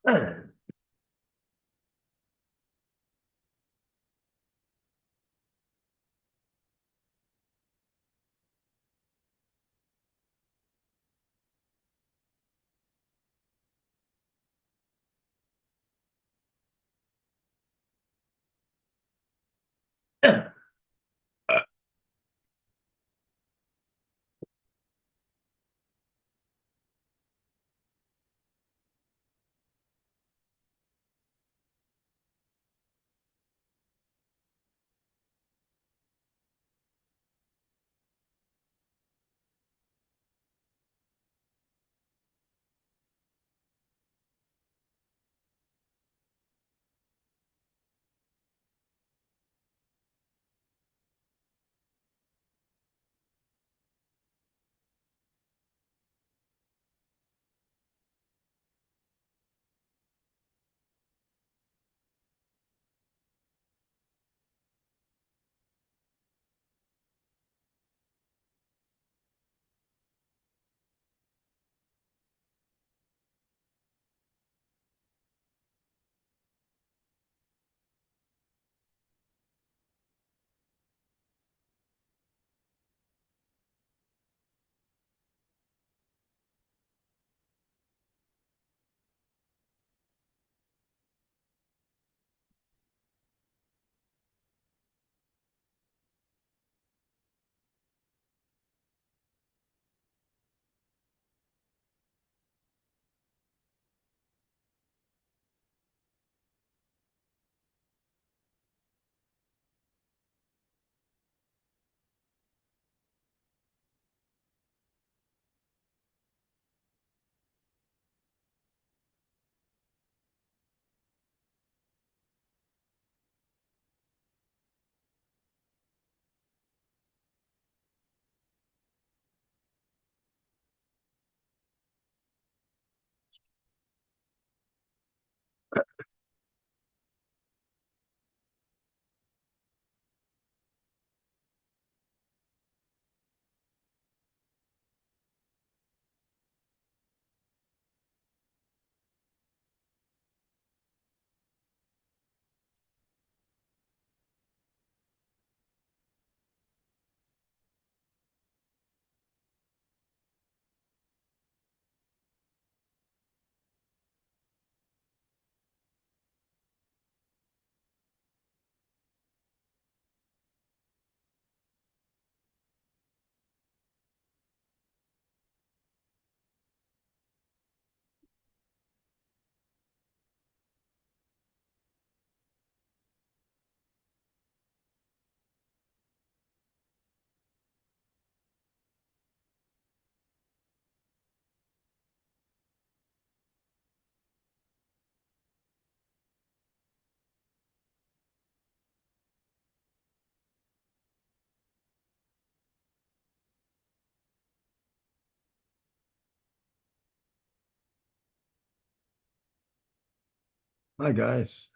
Hi guys.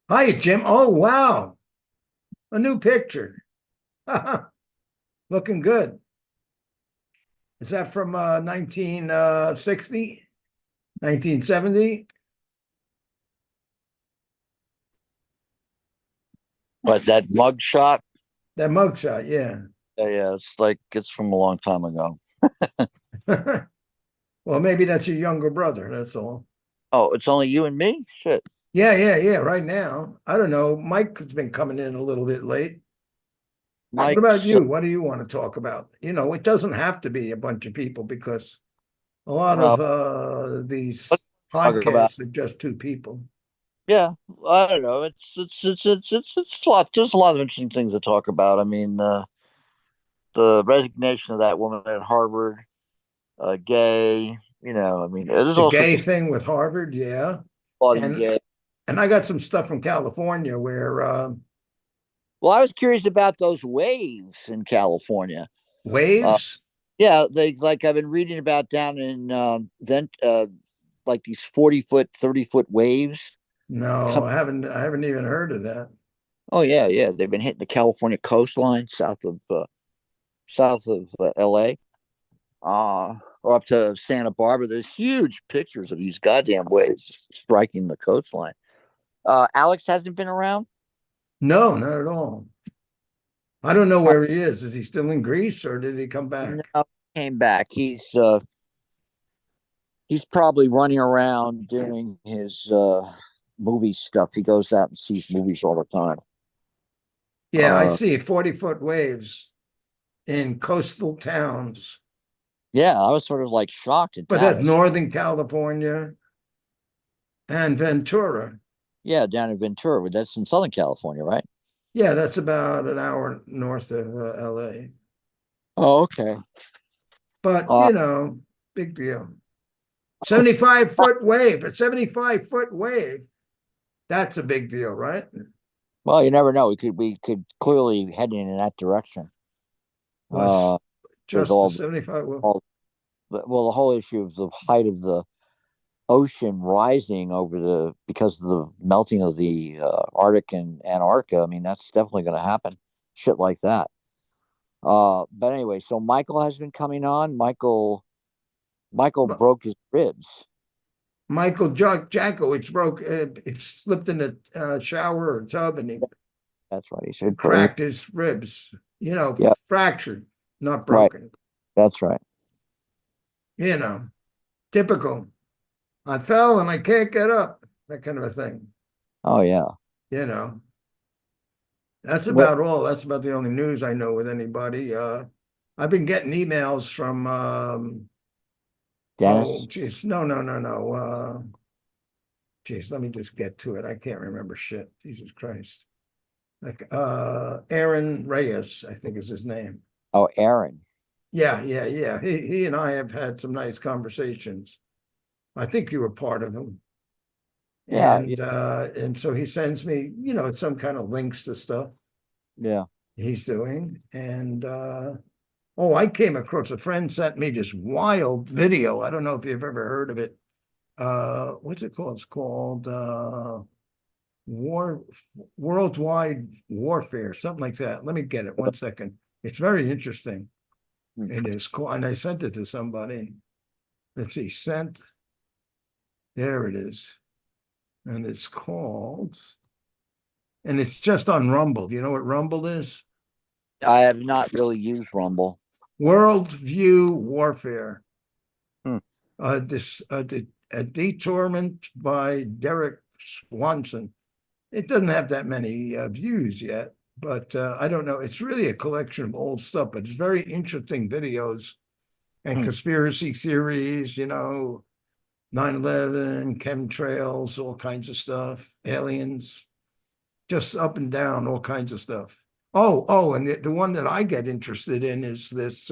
Hi, Jim. Oh, wow. A new picture. Looking good. Is that from 1960, 1970? But that mug shot, That mugshot, yeah. yeah, it's like it's from a long time ago. Well, maybe that's your younger brother. That's all. Oh, it's only you and me? Shit. Yeah, yeah, yeah. Right now. I don't know. Mike has been coming in a little bit late. What about Mike's you? What do you want to talk about? It doesn't have to be a bunch of people because a lot uh of these let's talk about podcasts are just two people. yeah, I don't know. It's a lot. There's a lot of interesting things to talk about. I mean, the resignation of that woman at Harvard, gay, I mean, there's The all sorts gay of thing with Harvard, yeah. Claudine And gay. and I got some stuff from California where Well, I was curious about those waves in California. Uh, waves. yeah, they like I've been reading about down in Vent like these 40-foot, 30-foot waves. No, Come, I haven't even heard of that. oh yeah, yeah, they've been hitting the California coastline south of L.A. Or up to Santa Barbara. There's huge pictures of these goddamn waves striking the coastline. Alex hasn't been around. No, not at all. I don't know Uh, where he is. Is he still in Greece or did he come back? no, came back. He's probably running around doing his movie stuff. He goes out and sees movies all the time. Yeah, I Uh, see 40-foot waves in coastal towns, yeah, I was sort of like shocked at but that. that's Northern California and Ventura. Yeah, down in Ventura, but that's in Southern California, right? Yeah, that's about an hour north of LA. Oh, okay. But, Uh, big deal. 75-foot wave, a 75-foot wave. That's a big deal, right? well, you never know. We could clearly head in that direction. Was Uh, with just the 75. Well, all the whole issue of the height of the ocean rising over the because of the melting of the Arctic and Antarctica. I mean, that's definitely going to happen. Shit like that. But anyway, so Michael has been coming on. Michael broke his ribs. Michael Jackowitz broke, it slipped in a shower or tub and he That's right. He said, cracked his ribs, "Yeah, fractured, not right. broken. That's right." You know, typical. I fell and I can't get up, that kind of a thing. Oh yeah. You know, that's What, about all. That's about the only news I know with anybody. I've been getting emails from, oh, Dennis? geez, no, no, no, no. Geez, let me just get to it. I can't remember shit. Jesus Christ. Like Aaron Reyes, I think is his name. Oh, Aaron. Yeah, yeah, yeah. He and I have had some nice conversations. I think you were part of them. Yeah, yeah, And so he sends me, some kind of links to stuff yeah. he's doing. And oh, I came across a friend sent me this wild video. I don't know if you've ever heard of it. What's it called? It's called War Worldwide Warfare, something like that. Let me get it 1 second. It's very interesting. It is cool. And I sent it to somebody. Let's see, sent. There it is. And it's called, and it's just on Rumble. Do you know what Rumble is? I have not really used Rumble. Worldview Warfare. Hmm. A detourment by Derek Swanson. It doesn't have that many views yet, but I don't know. It's really a collection of old stuff, but it's very interesting videos and Hmm. conspiracy theories, 9/11, chemtrails, all kinds of stuff, aliens, just up and down, all kinds of stuff. Oh, and the one that I get interested in is this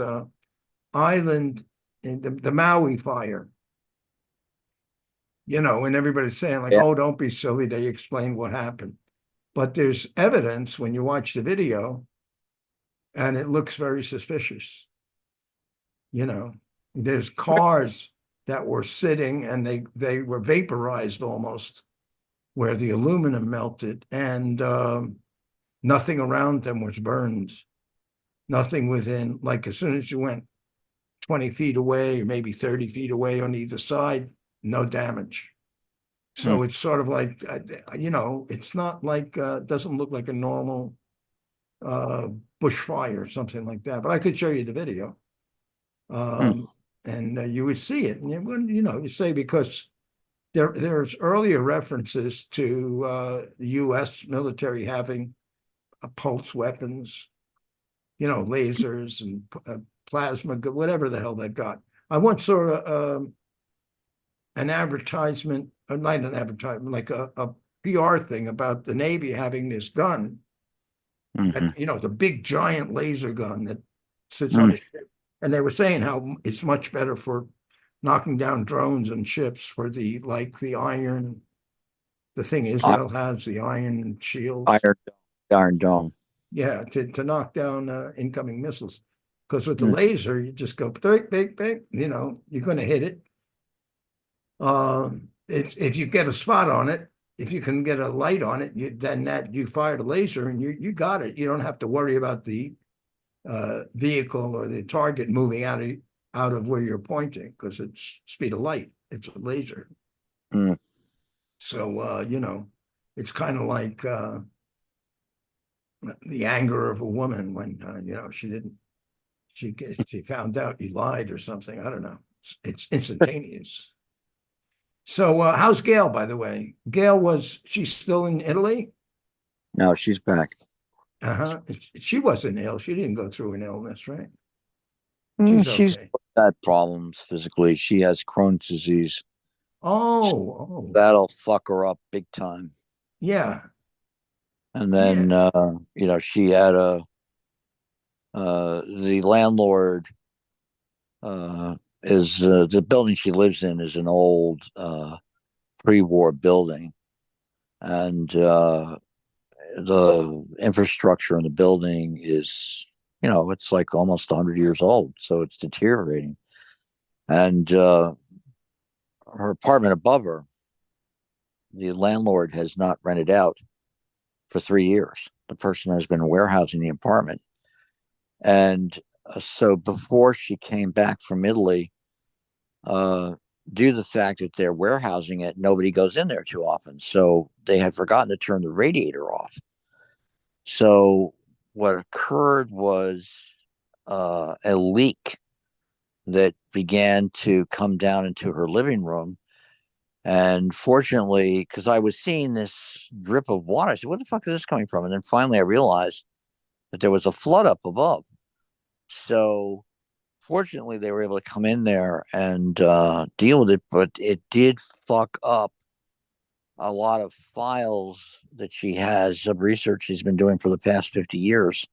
island in the Maui fire. And everybody's saying like, Yeah. oh, don't be silly. They explain what happened. But there's evidence when you watch the video, and it looks very suspicious. You know, there's cars that were sitting and they were vaporized almost. where the aluminum melted, and nothing around them was burned. Nothing within, like as soon as you went 20 feet away, or maybe 30 feet away on either side, no damage. So it's sort of like, it's not like, doesn't look like a normal bushfire or something like that. But I could show you the video. And you would see it. And you say, because there's earlier references to the U.S. military having pulse weapons, lasers and plasma, whatever the hell they've got. I once saw an advertisement, or not an advertisement, like a PR thing about the Navy having this gun, the big giant laser gun that sits on a ship. And they were saying how it's much better for knocking down drones and ships for the Iron, the thing Israel has, the Iron Shield. Iron Dome. Yeah, to knock down incoming missiles. Because with the laser, you just go big, big, big, you're going to hit it. If you get a spot on it, if you can get a light on it, you fire the laser and you got it. You don't have to worry about the vehicle or the target moving out of where you're pointing, because it's speed of light. It's a laser. So it's kind of like the anger of a woman when she found out you lied or something. I don't know. It's instantaneous. So how's Gail, by the way? She's still in Italy? No, she's back. She wasn't ill. She didn't go through an illness, right? She's okay. Had problems physically. She has Crohn's disease. Oh. That'll fuck her up big time. Yeah. And then, she had the landlord is the building she lives in is an old pre-war building, and the infrastructure in the building is, it's like almost 100 years old, so it's deteriorating. And her apartment above her, the landlord has not rented out for 3 years. The person has been warehousing the apartment. And so before she came back from Italy, due to the fact that they're warehousing it, nobody goes in there too often. So they had forgotten to turn the radiator off. So what occurred was a leak that began to come down into her living room. And fortunately, because I was seeing this drip of water, I said, "Where the fuck is this coming from?" And then finally I realized that there was a flood up above. So fortunately, they were able to come in there and deal with it, but it did fuck up a lot of files that she has of research she's been doing for the past 50 years.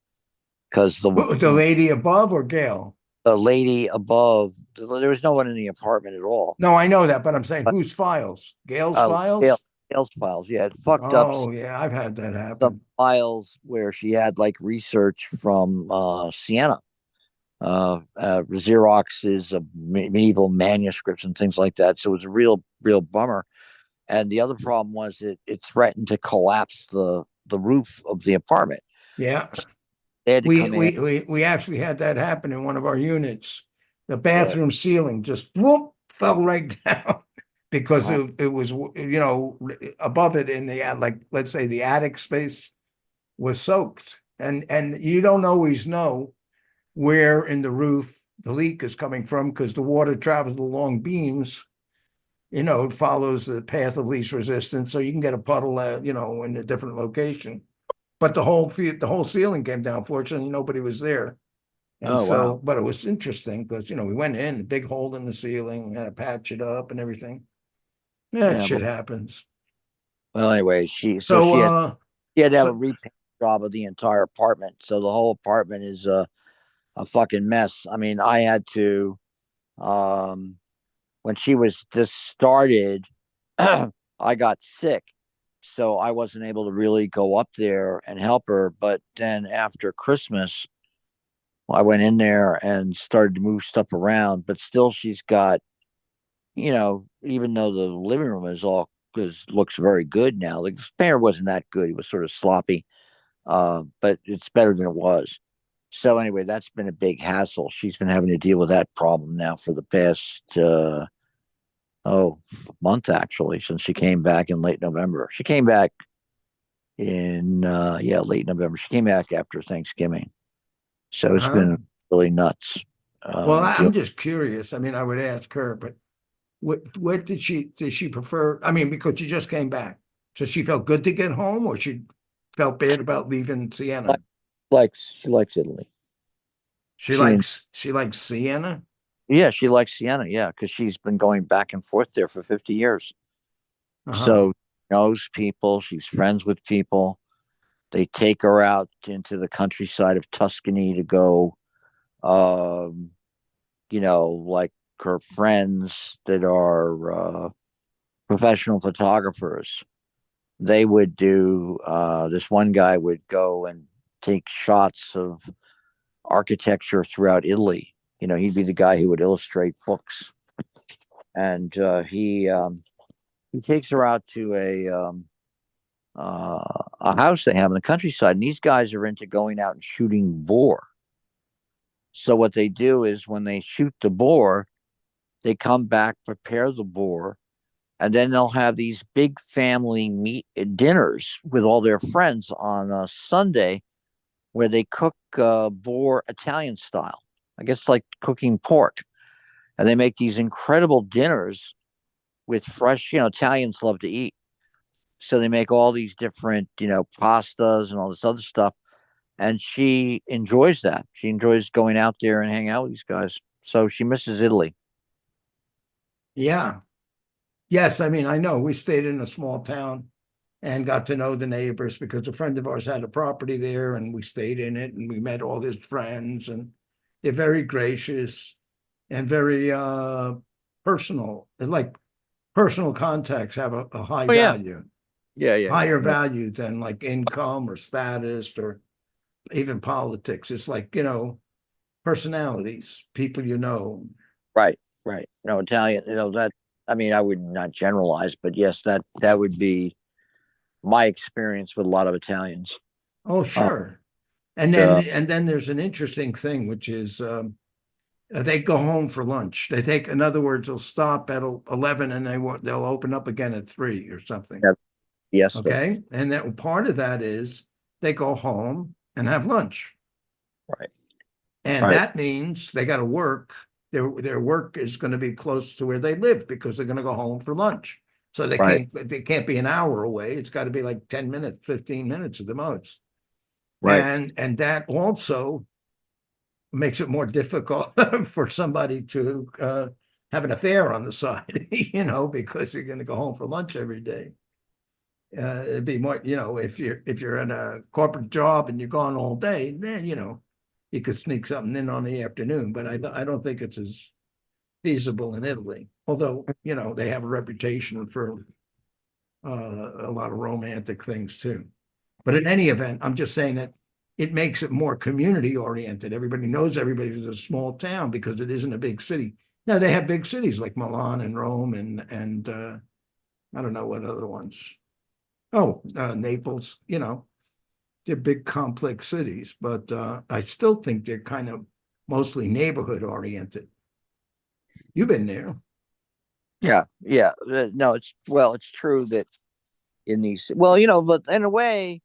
Because the lady above or Gail? The lady above, there was no one in the apartment at all. No, I know that, but I'm saying whose files? Gail's files? Gail's files, yeah. It fucked up. Oh, yeah, I've had that happen. Some files where she had like research from Siena. Xeroxes of medieval manuscripts and things like that. So it was a real bummer. And the other problem was it threatened to collapse the roof of the apartment. Yeah. We actually had that happen in one of our units. The bathroom ceiling just whoop fell right down because it was above it in the, like, let's say the attic space was soaked, and you don't always know where in the roof the leak is coming from, because the water travels along beams. It follows the path of least resistance, so you can get a puddle in a different location. But the whole ceiling came down. Fortunately, nobody was there. And wow. But it was interesting because, we went in, a big hole in the ceiling, had to patch it up and everything. Shit happens. Well, anyway, she had to have a repaint job of the entire apartment. So the whole apartment is a fucking mess. I mean, I had to, when she was just started, I got sick. So I wasn't able to really go up there and help her. But then after Christmas, I went in there and started to move stuff around. But still, she's got, even though the living room is all looks very good now. The Spaniard wasn't that good; he was sort of sloppy, but it's better than it was. So anyway, that's been a big hassle. She's been having to deal with that problem now for the past month actually, since she came back in late November. She came back in late November. She came back after Thanksgiving, so it's Huh? been really nuts. Well, Deal. I'm just curious. I mean, I would ask her, but what did she prefer? I mean, because she just came back. So she felt good to get home, or she felt bad about leaving Siena? Like, she likes Italy. She She likes Siena. Yeah, she likes Siena. Yeah, because she's been going back and forth there for 50 years. Uh-huh. So knows people. She's friends with people. They take her out into the countryside of Tuscany to go, um, like her friends that are professional photographers. They would do. This one guy would go and take shots of architecture throughout Italy. He'd be the guy who would illustrate books, and he takes her out to a house they have in the countryside, and these guys are into going out and shooting boar. So what they do is when they shoot the boar, they come back, prepare the boar, and then they'll have these big family meat dinners with all their friends on a Sunday, where they cook boar Italian style. I guess like cooking pork, and they make these incredible dinners with fresh. Italians love to eat. So they make all these different, pastas and all this other stuff. And she enjoys that. She enjoys going out there and hang out with these guys. So she misses Italy. Yeah. Yes, I mean, I know we stayed in a small town and got to know the neighbors because a friend of ours had a property there and we stayed in it and we met all his friends and they're very gracious and very personal. It's like personal contacts have a high Oh yeah, value, yeah, yeah, yeah. higher No, value than like income or status or even politics. It's like, personalities, people you know. right, right. No, Italian. That. I mean, I would not generalize, but yes, that would be my experience with a lot of Italians. Oh, Uh, sure. And then there's an interesting thing, which is they go home for lunch. In other words, they'll stop at 11 and they'll open up again at 3 or something. yeah, fiesta. Okay. And that part of that is they go home and have lunch. Right, And right, that means they got to work. Their work is going to be close to where they live because they're going to go home for lunch. So right, they can't be an hour away. It's got to be like 10 minutes, 15 minutes at the most. right, And that also makes it more difficult for somebody to have an affair on the side, because you're going to go home for lunch every day. It'd be more, if you're in a corporate job and you're gone all day, then you could sneak something in on the afternoon. But I don't think it's as feasible in Italy. Although they have a reputation for a lot of romantic things too. But in any event, I'm just saying that it makes it more community oriented. Everybody knows everybody. Is a small town because it isn't a big city. Now they have big cities like Milan and Rome and I don't know what other ones. Oh, Naples. They're big complex cities, but I still think they're kind of mostly neighborhood oriented. You've been there. yeah, yeah. No, it's true that in these, but in a way,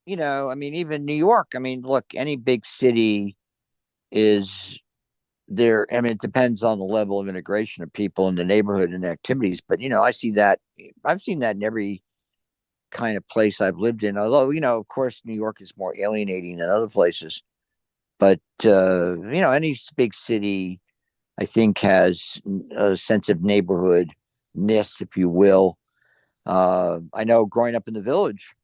I mean, even New York. I mean, look, any big city is there. I mean, it depends on the level of integration of people in the neighborhood and activities. But I see that. I've seen that in every kind of place I've lived in. Although, of course, New York is more alienating than other places. But any big city, I think, has a sense of neighborhoodness, if you will. I know growing up in the village,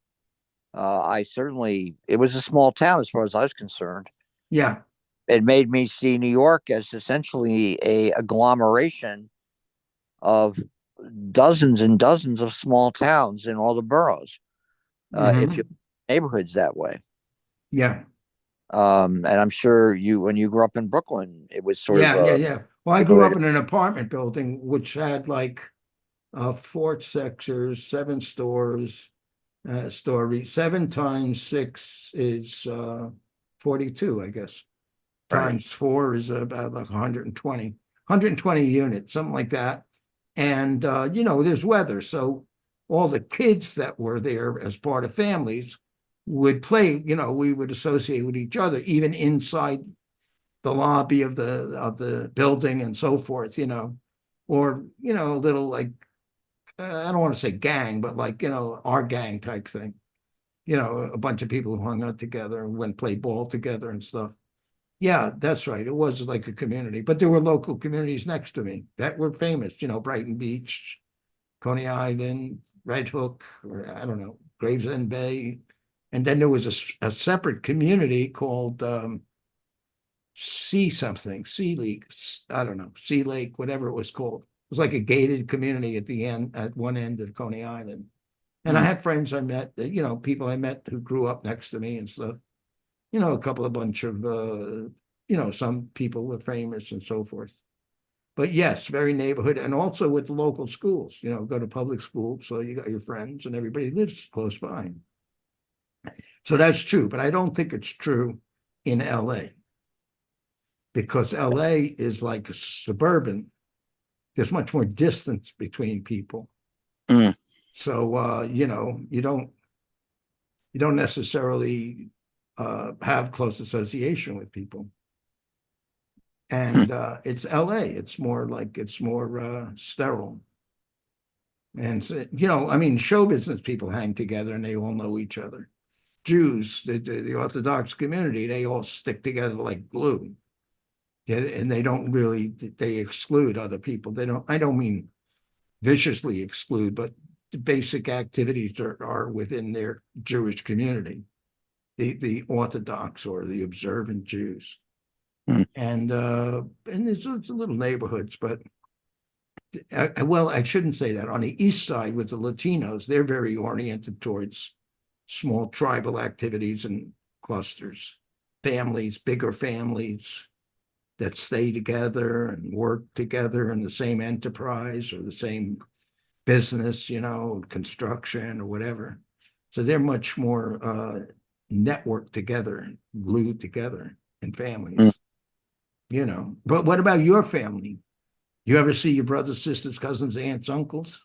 it was a small town as far as I was concerned. Yeah. It made me see New York as essentially a agglomeration of dozens and dozens of small towns in all the boroughs. If you Hmm. neighborhoods that way, Yeah. and I'm sure when you grew up in Brooklyn, it was sort of Yeah. Yeah. a Yeah. Well, I grew similar. up in an apartment building which had like four sectors, seven stores, story. 7 times 6 is 42, I guess. Right. Times 4 is about like 120 units, something like that. And there's weather, so all the kids that were there as part of families would play. We would associate with each other, even inside the lobby of the building and so forth. Or a little like I don't want to say gang, but like our gang type thing. A bunch of people who hung out together and went play ball together and stuff. Yeah, that's right. It was like a community, but there were local communities next to me that were famous. Brighton Beach, Coney Island, Red Hook, or I don't know, Gravesend Bay, and then there was a separate community called Sea something, Sea Lake, I don't know, Sea Lake, whatever it was called. It was like a gated community at the end, at one end of Coney Island. And I Mm. had friends I met, people I met who grew up next to me and stuff. A bunch of, some people were famous and so forth. But yes, very neighborhood, and also with the local schools, go to public school, so you got your friends and everybody lives close by. So that's true, but I don't think it's true in LA because LA is like suburban. There's much more distance between people. Mm. So you don't necessarily have close association with people. Hmm. And it's LA. It's more sterile. And so, I mean, show business people hang together and they all know each other. Jews, the Orthodox community, they all stick together like glue. And they exclude other people. I don't mean viciously exclude, but the basic activities are within their Jewish community, the Orthodox or the observant Jews. Hmm. And it's little neighborhoods, but well, I shouldn't say that. On the east side with the Latinos, they're very oriented towards small tribal activities and clusters, families, bigger families that stay together and work together in the same enterprise or the same business, construction or whatever. So they're much more networked together, glued together in Mm. families. But what about your family? You ever see your brothers, sisters, cousins, aunts, uncles?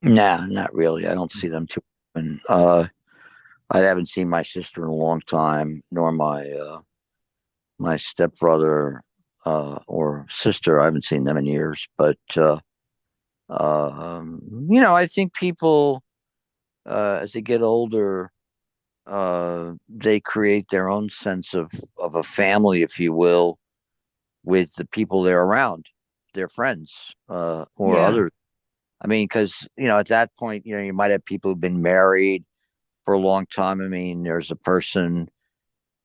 Nah, not really. I don't see them too often. I haven't seen my sister in a long time, nor my stepbrother or sister. I haven't seen them in years. But I think people as they get older, they create their own sense of a family, if you will, with the people they're around, their friends or Yeah, others. I mean, because at that point, you might have people who've been married for a long time. I mean, there's a person,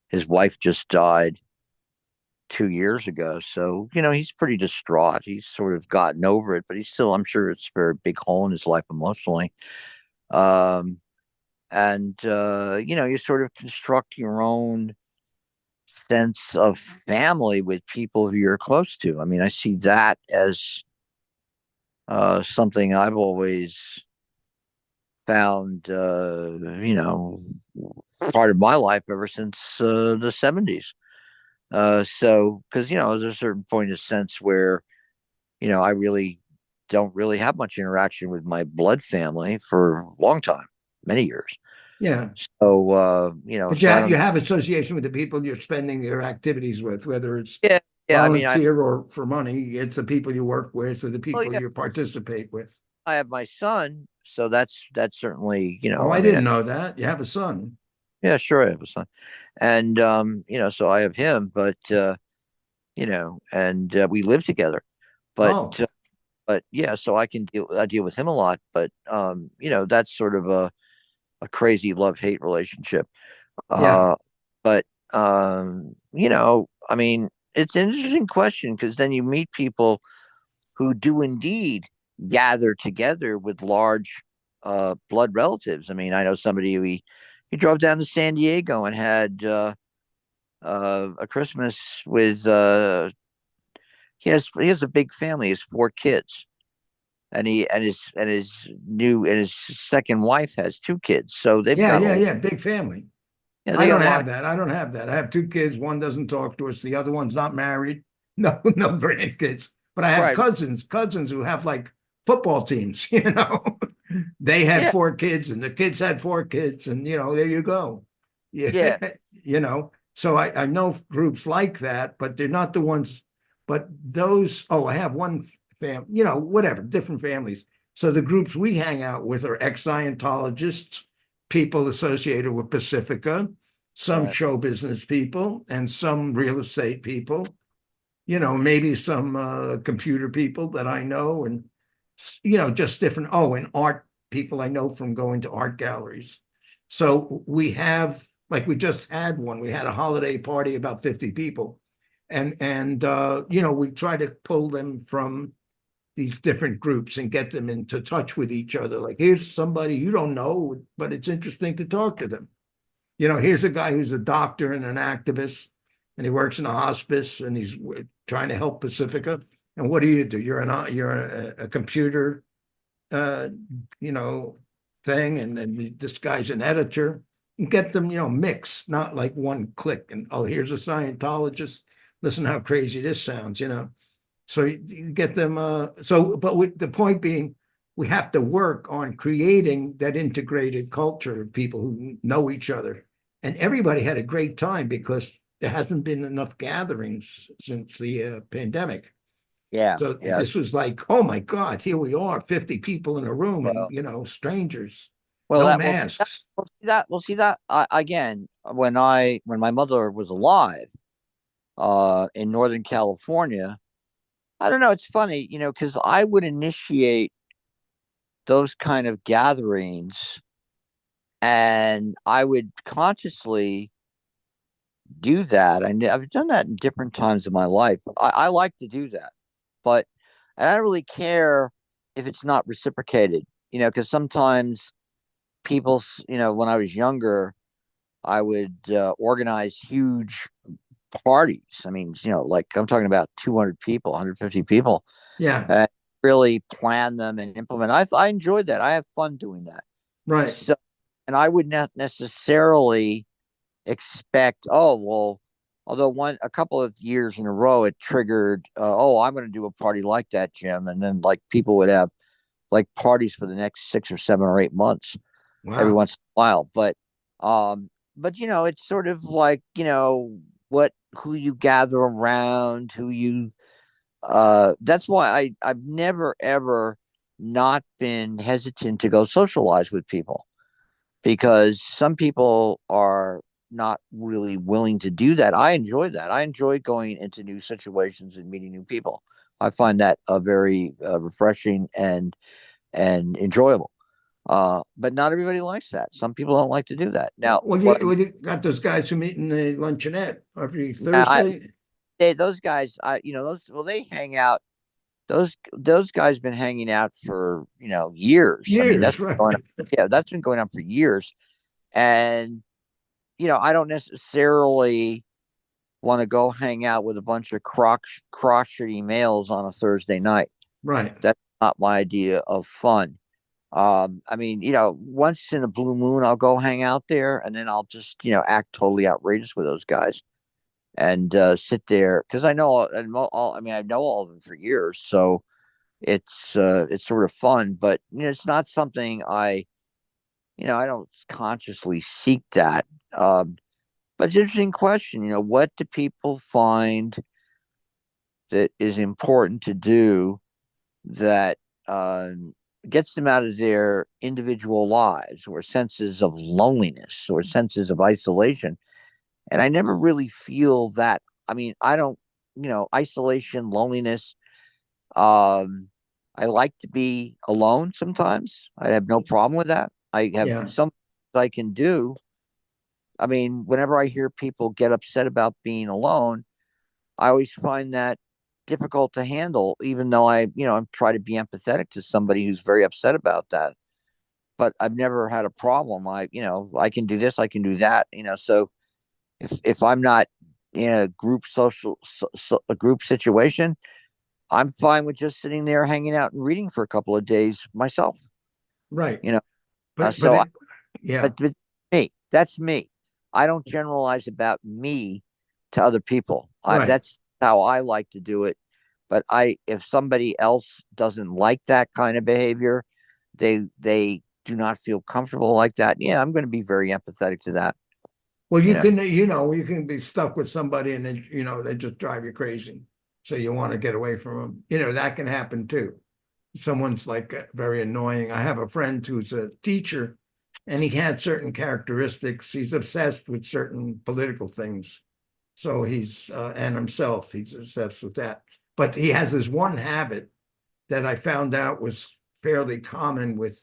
his wife just died 2 years ago, so he's pretty distraught. He's sort of gotten over it, but he's still, I'm sure, it's a very big hole in his life emotionally. Um, and you sort of construct your own sense of family with people who you're close to. I mean, I see that as something I've always found, part of my life ever since the 70s. So, because, there's a certain point of sense where, I really don't really have much interaction with my blood family for a long time, many years. yeah. So, But so I you don't, have association with the people you're spending your activities with, whether it's yeah, yeah. I mean, volunteer or for money. It's the people you work with or the oh, people yeah, you participate with. I have my son. So that's certainly, Oh, I I mean, didn't know that. You have a son. yeah, sure, I have a son. And, so I have him, but, and we live together. But, Oh, but yeah, so I deal with him a lot, but that's sort of a crazy love hate relationship. yeah. But I mean, it's an interesting question because then you meet people who do indeed gather together with large blood relatives. I mean, I know somebody who he drove down to San Diego and had a Christmas with he has a big family. He has 4 kids and his second wife has two kids, so they've Yeah, got yeah, a yeah. Big family. yeah, I they got don't a lot. have that. I don't have that. I have two kids. One doesn't talk to us. The other one's not married. No, no grandkids. But I have Right. cousins who have like football teams, you know. They had Yeah. four kids and the kids had four kids, and there you go. Yeah, Yeah. So I know groups like that, but they're not the ones, but those, oh, I have one whatever, different families. So the groups we hang out with are ex-Scientologists, people associated with Pacifica, some Right. show business people, and some real estate people, maybe some computer people that I know, and just different. Oh, and art people I know from going to art galleries. So we have, like, we just had one. We had a holiday party, about 50 people, and we try to pull them from these different groups and get them into touch with each other. Like, here's somebody you don't know, but it's interesting to talk to them. Here's a guy who's a doctor and an activist, and he works in a hospice, and he's trying to help Pacifica. And what do? You're a computer, uh, you know, thing, and this guy's an editor. And get them, mixed, not like one click. And oh, here's a Scientologist. Listen how crazy this sounds. So you get them. But the point being, we have to work on creating that integrated culture of people who know each other. And everybody had a great time because there hasn't been enough gatherings since the pandemic. Yeah. So Yeah. this was like, oh my God, here we are, 50 people in a room, and Well, strangers, well, no that will see that. masks. Again, when my mother was alive, in Northern California, I don't know. It's funny, because I would initiate those kind of gatherings, and I would consciously do that. I've done that in different times of my life. I like to do that, but I don't really care if it's not reciprocated, because sometimes when I was younger, I would organize huge parties. I mean, like I'm talking about 200 people, 150 people, Yeah, and really plan them and implement. I enjoyed that. I have fun doing that. right, So, and I would not necessarily expect, oh, well, although a couple of years in a row it triggered, oh, I'm going to do a party like that, Jim. And then like people would have like parties for the next 6 or 7 or 8 months every wow, once in a while. But it's sort of like, who you gather around, that's why I've never ever not been hesitant to go socialize with people, because some people are not really willing to do that. I enjoy that. I enjoy going into new situations and meeting new people. I find that very refreshing and enjoyable. But not everybody likes that. Some people don't like to do that. Now, well, you got those guys who meet in the luncheonette every I Thursday. those guys, they hang out. Those guys been hanging out for years. I mean, Years, right? that's been going on for years, and I don't necessarily want to go hang out with a bunch of crotchety males on a Thursday night. Right. That's not my idea of fun. I mean, once in a blue moon, I'll go hang out there, and then I'll just, act totally outrageous with those guys and sit there because I know, I mean, I know all of them for years, so it's sort of fun, but it's not something I don't consciously seek that. But it's an interesting question. What do people find that is important to do that gets them out of their individual lives or senses of loneliness or senses of isolation? And I never really feel that. I mean, I don't, isolation, loneliness. Um, I like to be alone sometimes. I have no problem with that. I have Yeah. some I can do. I mean, whenever I hear people get upset about being alone, I always find that difficult to handle, even though I'm try to be empathetic to somebody who's very upset about that. But I've never had a problem. I can do this, I can do that. So if I'm not in a group a group situation, I'm fine with just sitting there hanging out and reading for a couple of days myself. Right. You know, But, so yeah, but me, that's me. I don't generalize about me to other people. right. That's how I like to do it. But if somebody else doesn't like that kind of behavior, they do not feel comfortable like that. Yeah, I'm going to be very empathetic to that. Well, You you know, can, you can be stuck with somebody and then, they just drive you crazy. So you want to get away from them. That can happen too. Someone's like very annoying. I have a friend who's a teacher and he had certain characteristics. He's obsessed with certain political things. So and himself, he's obsessed with that. But he has this one habit that I found out was fairly common with,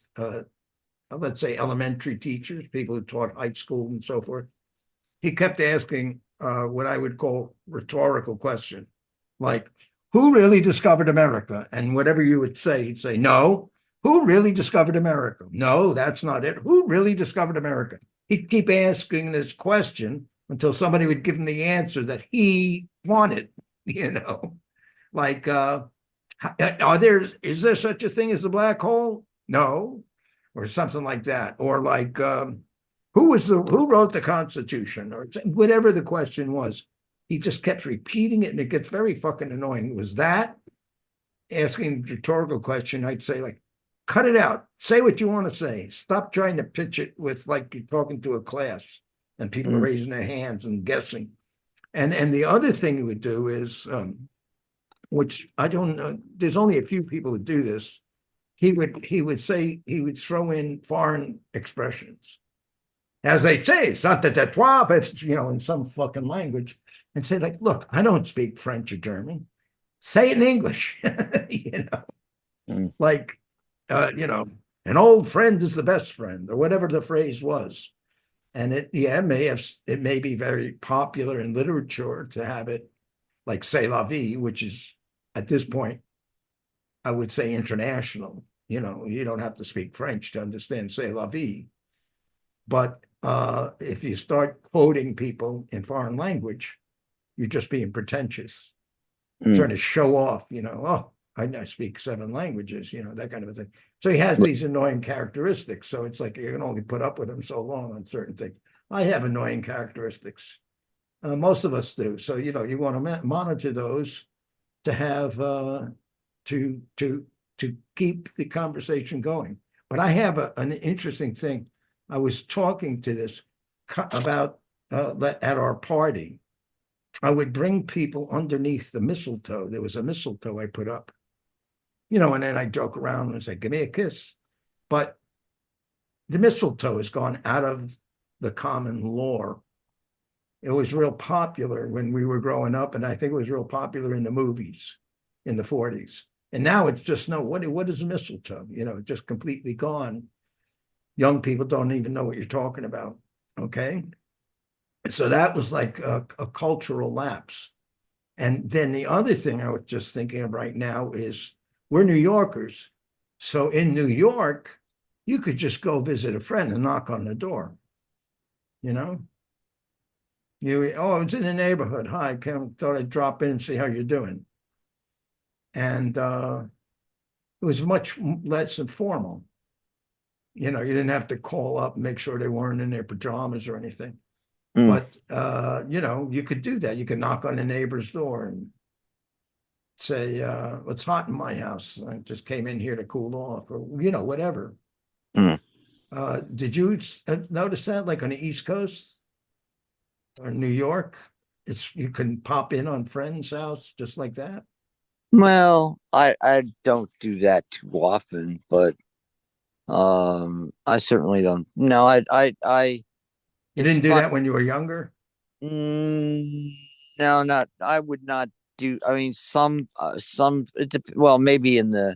let's say, elementary teachers, people who taught high school and so forth. He kept asking what I would call rhetorical question, like, who really discovered America? And whatever you would say, he'd say, no. Who really discovered America? No, that's not it. Who really discovered America? He'd keep asking this question until somebody would give him the answer that he wanted, like, is there such a thing as a black hole? No, or something like that. Or like, who wrote the Constitution, or whatever the question was. He just kept repeating it, and it gets very fucking annoying. Was that asking a rhetorical question? I'd say, like, cut it out. Say what you want to say. Stop trying to pitch it with like you're talking to a class and people are raising their hands and guessing. And the other thing he would do is, which I don't know, there's only a few people who do this. He would throw in foreign expressions, as they say, Santa de toi, but in some fucking language, and say, like, look, I don't speak French or German. Say it in English, Mm. like, an old friend is the best friend, or whatever the phrase was. And it may be very popular in literature to have it like "c'est la vie," which is at this point, I would say, international. You don't have to speak French to understand "c'est la vie." But if you start quoting people in foreign language, you're just being pretentious, Mm. trying to show off, oh, I speak 7 languages, that kind of a thing. So he has these annoying characteristics. So it's like you can only put up with him so long on certain things. I have annoying characteristics. Most of us do. So, you want to monitor those to have to keep the conversation going. But I have an interesting thing. I was talking to this about at our party. I would bring people underneath the mistletoe. There was a mistletoe I put up, and then I joke around and say, "Give me a kiss." But the mistletoe has gone out of the common lore. It was real popular when we were growing up, and I think it was real popular in the movies in the 40s. And now it's just no, what is a mistletoe? Just completely gone. Young people don't even know what you're talking about. Okay. So that was like a cultural lapse. And then the other thing I was just thinking of right now is we're New Yorkers. So in New York, you could just go visit a friend and knock on the door, you know? It's in the neighborhood. Hi, thought I'd drop in and see how you're doing. And it was much less informal. You didn't have to call up and make sure they weren't in their pajamas or anything. Mm. But you could do that. You could knock on the neighbor's door and say, it's hot in my house. I just came in here to cool off, or whatever. Mm. Did you notice that, like on the East Coast or New York? You can pop in on friends' house just like that. Well, I don't do that too often, but I certainly don't. No, I You it's didn't do fun. that when you were younger? Mm, no, not I would not do. I mean, well, maybe in the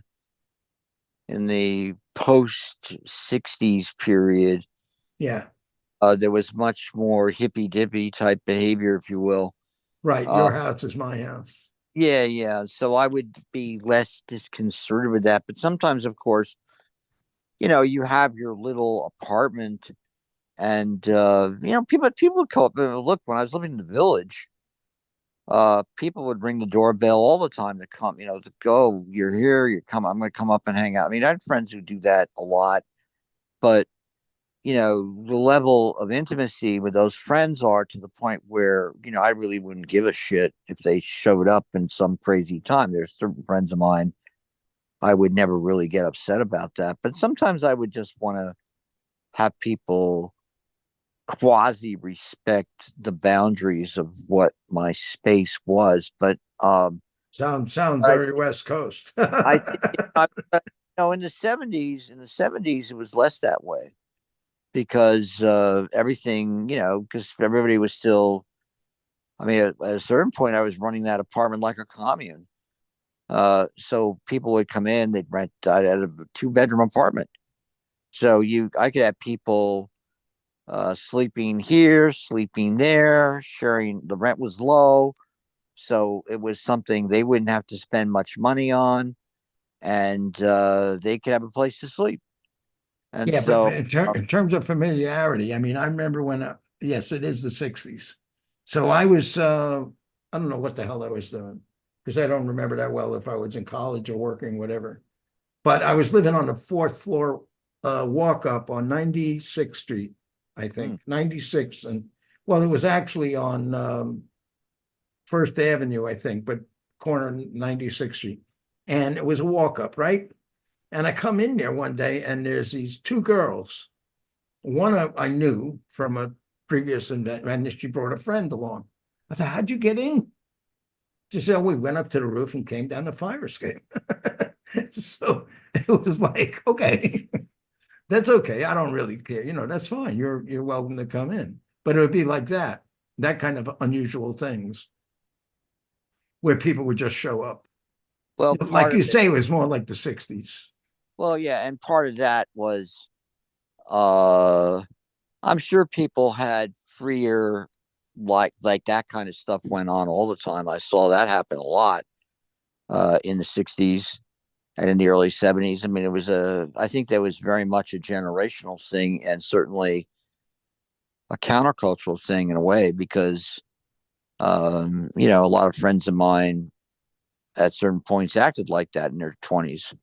post '60s period, Yeah, there was much more hippy dippy type behavior, if you will. right. Uh, Your house is my house. yeah, yeah. So I would be less disconcerted with that. But sometimes, of course, you have your little apartment, and people would come up and look. When I was living in the village, people would ring the doorbell all the time to come, to go, you're here, I'm going to come up and hang out. I mean, I had friends who do that a lot, but the level of intimacy with those friends are to the point where, I really wouldn't give a shit if they showed up in some crazy time. There's certain friends of mine, I would never really get upset about that. But sometimes I would just want to have people quasi respect the boundaries of what my space was. But Sound I, very West Coast. I think, in the 70s, it was less that way because everything, because everybody was still. I mean, at a certain point, I was running that apartment like a commune. So people would come in, they'd rent. I had a 2-bedroom apartment, so I could have people sleeping here, sleeping there, sharing. The rent was low, so it was something they wouldn't have to spend much money on, and they could have a place to sleep. And Yeah, but so, in terms of familiarity, I mean, I remember when, yes, it is the 60s. So I was, I don't know what the hell I was doing because I don't remember that well if I was in college or working, whatever. But I was living on the fourth floor walk up on 96th Street, I hmm, think, 96. And well, it was actually on First Avenue, I think, but corner 96th Street. And it was a walk up, right? And I come in there one day and there's these two girls. One I knew from a previous event, and she brought a friend along. I said, "How'd you get in?" She said, "We went up to the roof and came down the fire escape." So it was like, okay, that's okay. I don't really care. That's fine. You're welcome to come in. But it would be like that kind of unusual things where people would just show up. well, Like part of you it, say, it was more like the 60s. well, yeah, and part of that was, uh, I'm sure people had freer, like that kind of stuff went on all the time. I saw that happen a lot in the '60s and in the early '70s. I mean, I think that was very much a generational thing and certainly a countercultural thing in a way because, a lot of friends of mine at certain points acted like that in their 20s.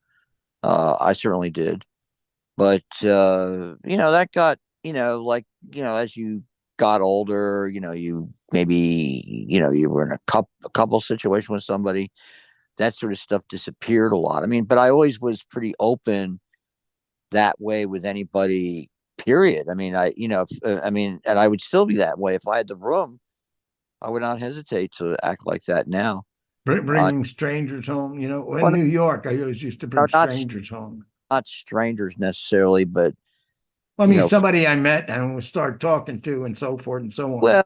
I certainly did. But, that got, like, as you got older, you maybe, you were in a couple situation with somebody, that sort of stuff disappeared a lot. I mean, but I always was pretty open that way with anybody, period. I mean, and I would still be that way if I had the room. I would not hesitate to act like that now. Uh, Bringing strangers home. In well, New York, I always used to no, bring strangers home. not strangers necessarily, but, I you mean, know, somebody I met and would start talking to and so forth and so on. well,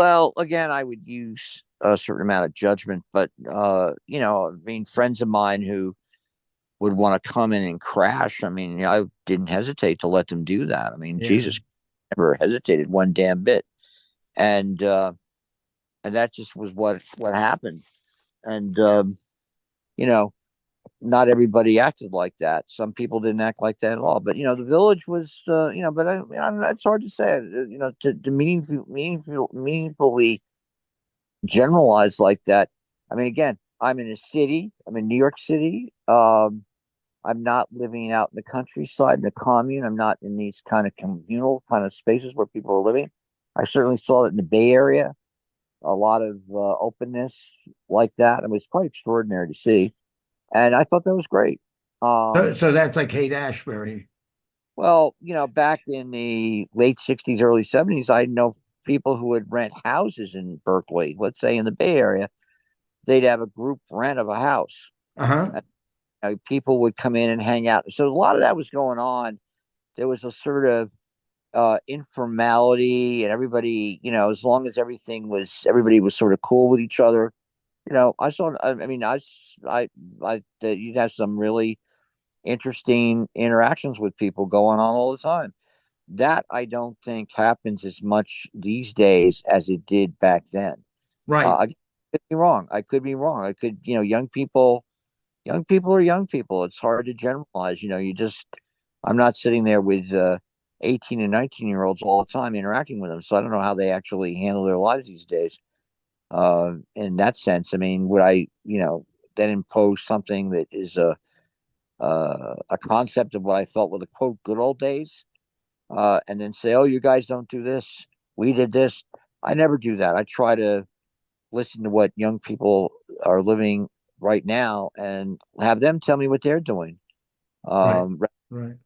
Well, again, I would use a certain amount of judgment, but I mean, friends of mine who would want to come in and crash. I mean, I didn't hesitate to let them do that. I mean, Yeah. Jesus, never hesitated one damn bit, and uh, and that just was what happened. And you know, not everybody acted like that. Some people didn't act like that at all. But the village was, but it's hard to say. To meaningfully generalize like that. I mean, again, I'm in a city. I'm in New York City. I'm not living out in the countryside in a commune. I'm not in these kind of communal kind of spaces where people are living. I certainly saw it in the Bay Area. A lot of openness like that. It was quite extraordinary to see, and I thought that was great. So that's like Haight Ashbury. Well, back in the late '60s, early '70s, I know people who would rent houses in Berkeley. Let's say in the Bay Area, they'd have a group rent of a house. Uh-huh. People would come in and hang out. So a lot of that was going on. There was a sort of informality, and everybody, as long as everybody was sort of cool with each other. I saw. I mean, that you'd have some really interesting interactions with people going on all the time. That I don't think happens as much these days as it did back then. Right. I could be wrong. I could be wrong. I could, young people are young people. It's hard to generalize. I'm not sitting there with 18 and 19-year-olds all the time interacting with them. So I don't know how they actually handle their lives these days. in that sense. I mean, would I, then impose something that is a concept of what I felt were the quote good old days, and then say, "Oh, you guys don't do this. We did this." I never do that. I try to listen to what young people are living right now and have them tell me what they're doing. Right, Right right.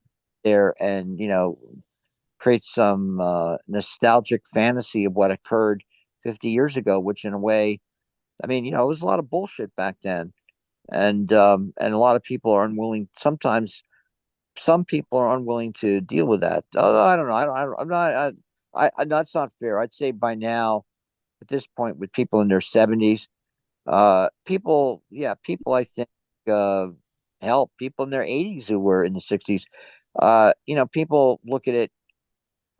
there, and create some nostalgic fantasy of what occurred 50 years ago, which in a way, I mean, it was a lot of bullshit back then, and a lot of people are unwilling. Sometimes some people are unwilling to deal with that. I don't know. I'm not. That's not fair. I'd say by now, at this point, with people in their 70s, people, I think, uh, hell, people in their 80s who were in the 60s, people look at it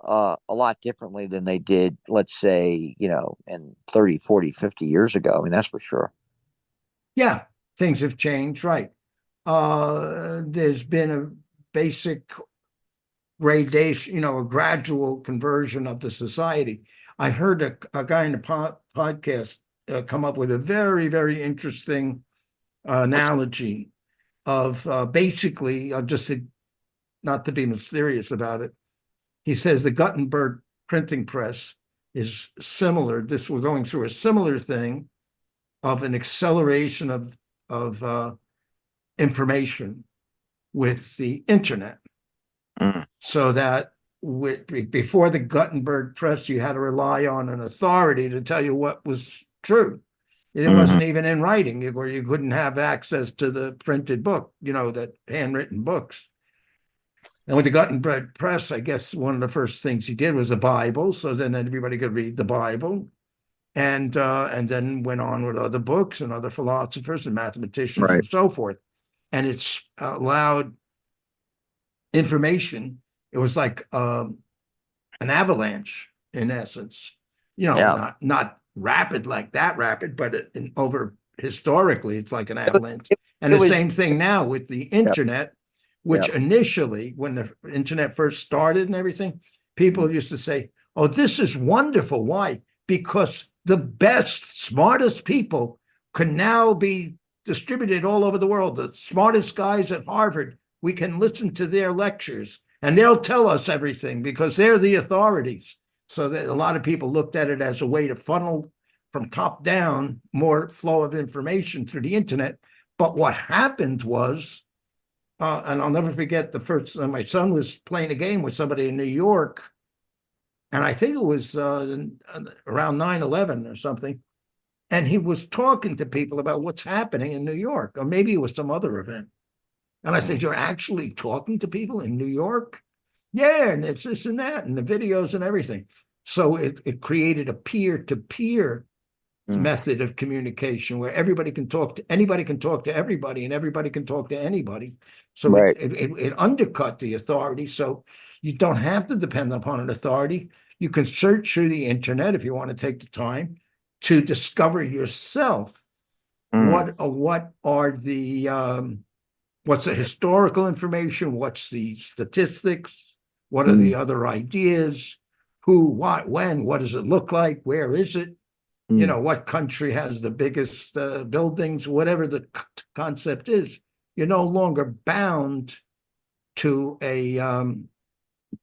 a lot differently than they did, let's say, in 30, 40, 50 years ago. I mean, that's for sure. Yeah, things have changed, right. There's been a basic gradation, a gradual conversion of the society. I heard a guy in the podcast come up with a very, very interesting analogy of basically, just not to be mysterious about it. He says the Gutenberg printing press is similar. We're going through a similar thing of an acceleration of information with the internet. Mm. So that before the Gutenberg press, you had to rely on an authority to tell you what was true. It Hmm. wasn't even in writing, or you couldn't have access to the printed book, that handwritten books. And with the Gutenberg press, I guess one of the first things he did was a Bible, so then everybody could read the Bible, and then went on with other books and other philosophers and mathematicians Right. and so forth. And it's allowed information. It was like an avalanche in essence. Yeah. Not rapid like that rapid, but over historically, it's like an It was, avalanche. it, And it the was, same thing now with the yeah, internet, yeah. which initially, when the internet first started and everything, people used to say, "Oh, this is wonderful." Why? Because the best, smartest people can now be distributed all over the world. The smartest guys at Harvard, we can listen to their lectures and they'll tell us everything because they're the authorities. So that a lot of people looked at it as a way to funnel from top down more flow of information through the internet. But what happened was, and I'll never forget the first my son was playing a game with somebody in New York, and I think it was around 9/11 or something. And he was talking to people about what's happening in New York, or maybe it was some other event. And I said, Mm. "You're actually talking to people in New York?" "Yeah, and it's this and that, and the videos and everything." So it created a peer-to-peer Mm. method of communication where everybody can talk to anybody, can talk to everybody, and everybody can talk to anybody. So Right. it undercut the authority. So you don't have to depend upon an authority. You can search through the internet if you want to take the time to discover yourself Mm. what are the what's the historical information, what's the statistics, what are the Mm. other ideas, who, what, when, what does it look like, where is it, Mm. what country has the biggest buildings, whatever the concept is. You're no longer bound to a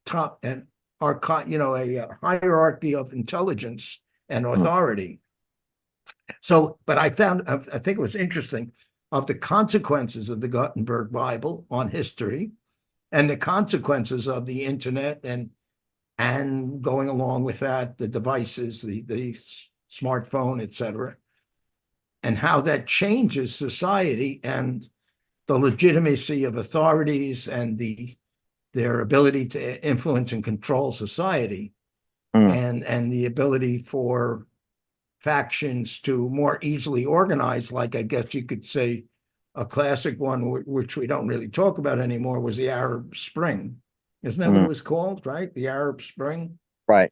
top and a hierarchy of intelligence and Mm. authority. So, but I think it was interesting of the consequences of the Gutenberg Bible on history and the consequences of the internet and going along with that, the devices, the smartphone, etc., and how that changes society and the legitimacy of authorities and their ability to influence and control society, Mm. and the ability for factions to more easily organize, like I guess you could say a classic one, which we don't really talk about anymore, was the Arab Spring. Isn't that what it Mm. was called, right? The Arab Spring. Right.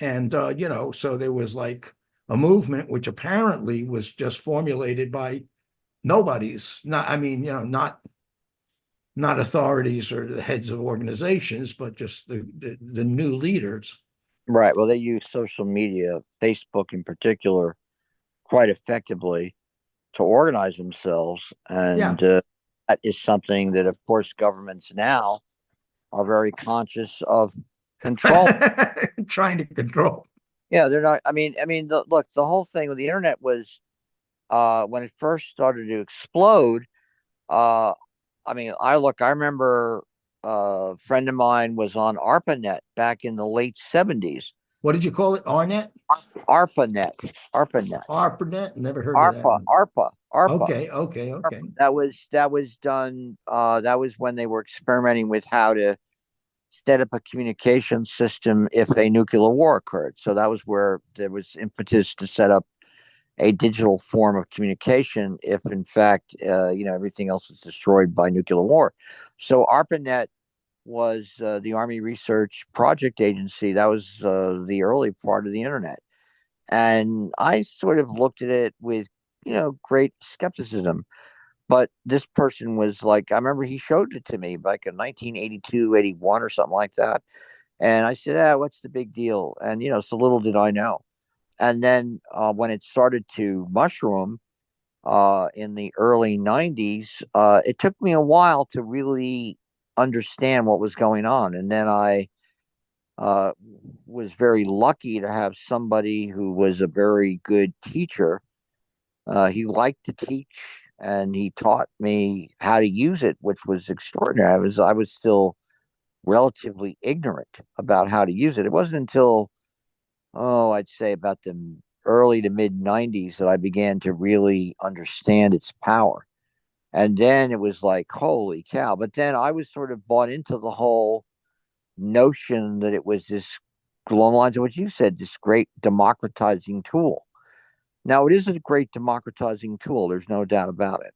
And, so there was like a movement which apparently was just formulated by nobodies, not, I mean, not authorities or the heads of organizations, but just the new leaders. Right. Well, they use social media, Facebook in particular, quite effectively to organize themselves. Yeah. And that is something that, of course, governments now are very conscious of control. Trying to control. Yeah, they're not. Look, the whole thing with the internet was when it first started to explode. Uh, I remember a friend of mine was on ARPANET back in the late 70s. What did you call it? Arnet? ARPANET, ARPANET, ARPANET? Never heard of that one. ARPA. Okay, okay, okay. That was done. That was when they were experimenting with how to set up a communication system if a nuclear war occurred. So that was where there was impetus to set up a digital form of communication if, in fact, everything else is destroyed by nuclear war. So ARPANET was the Army Research Project Agency. That was the early part of the internet. And I sort of looked at it with, great skepticism. But this person was like, I remember he showed it to me like in 1982, 81 or something like that. And I said, what's the big deal? And, so little did I know. And then when it started to mushroom in the early 90s, it took me a while to really understand what was going on. And then I uh, was very lucky to have somebody who was a very good teacher. He liked to teach and he taught me how to use it, which was extraordinary. I was still relatively ignorant about how to use it. It wasn't until, I'd say about the early to mid 90s that I began to really understand its power. And then it was like, holy cow. But then I was sort of bought into the whole notion that it was this, along the lines of what you said, this great democratizing tool. Now, it is a great democratizing tool. There's no doubt about it.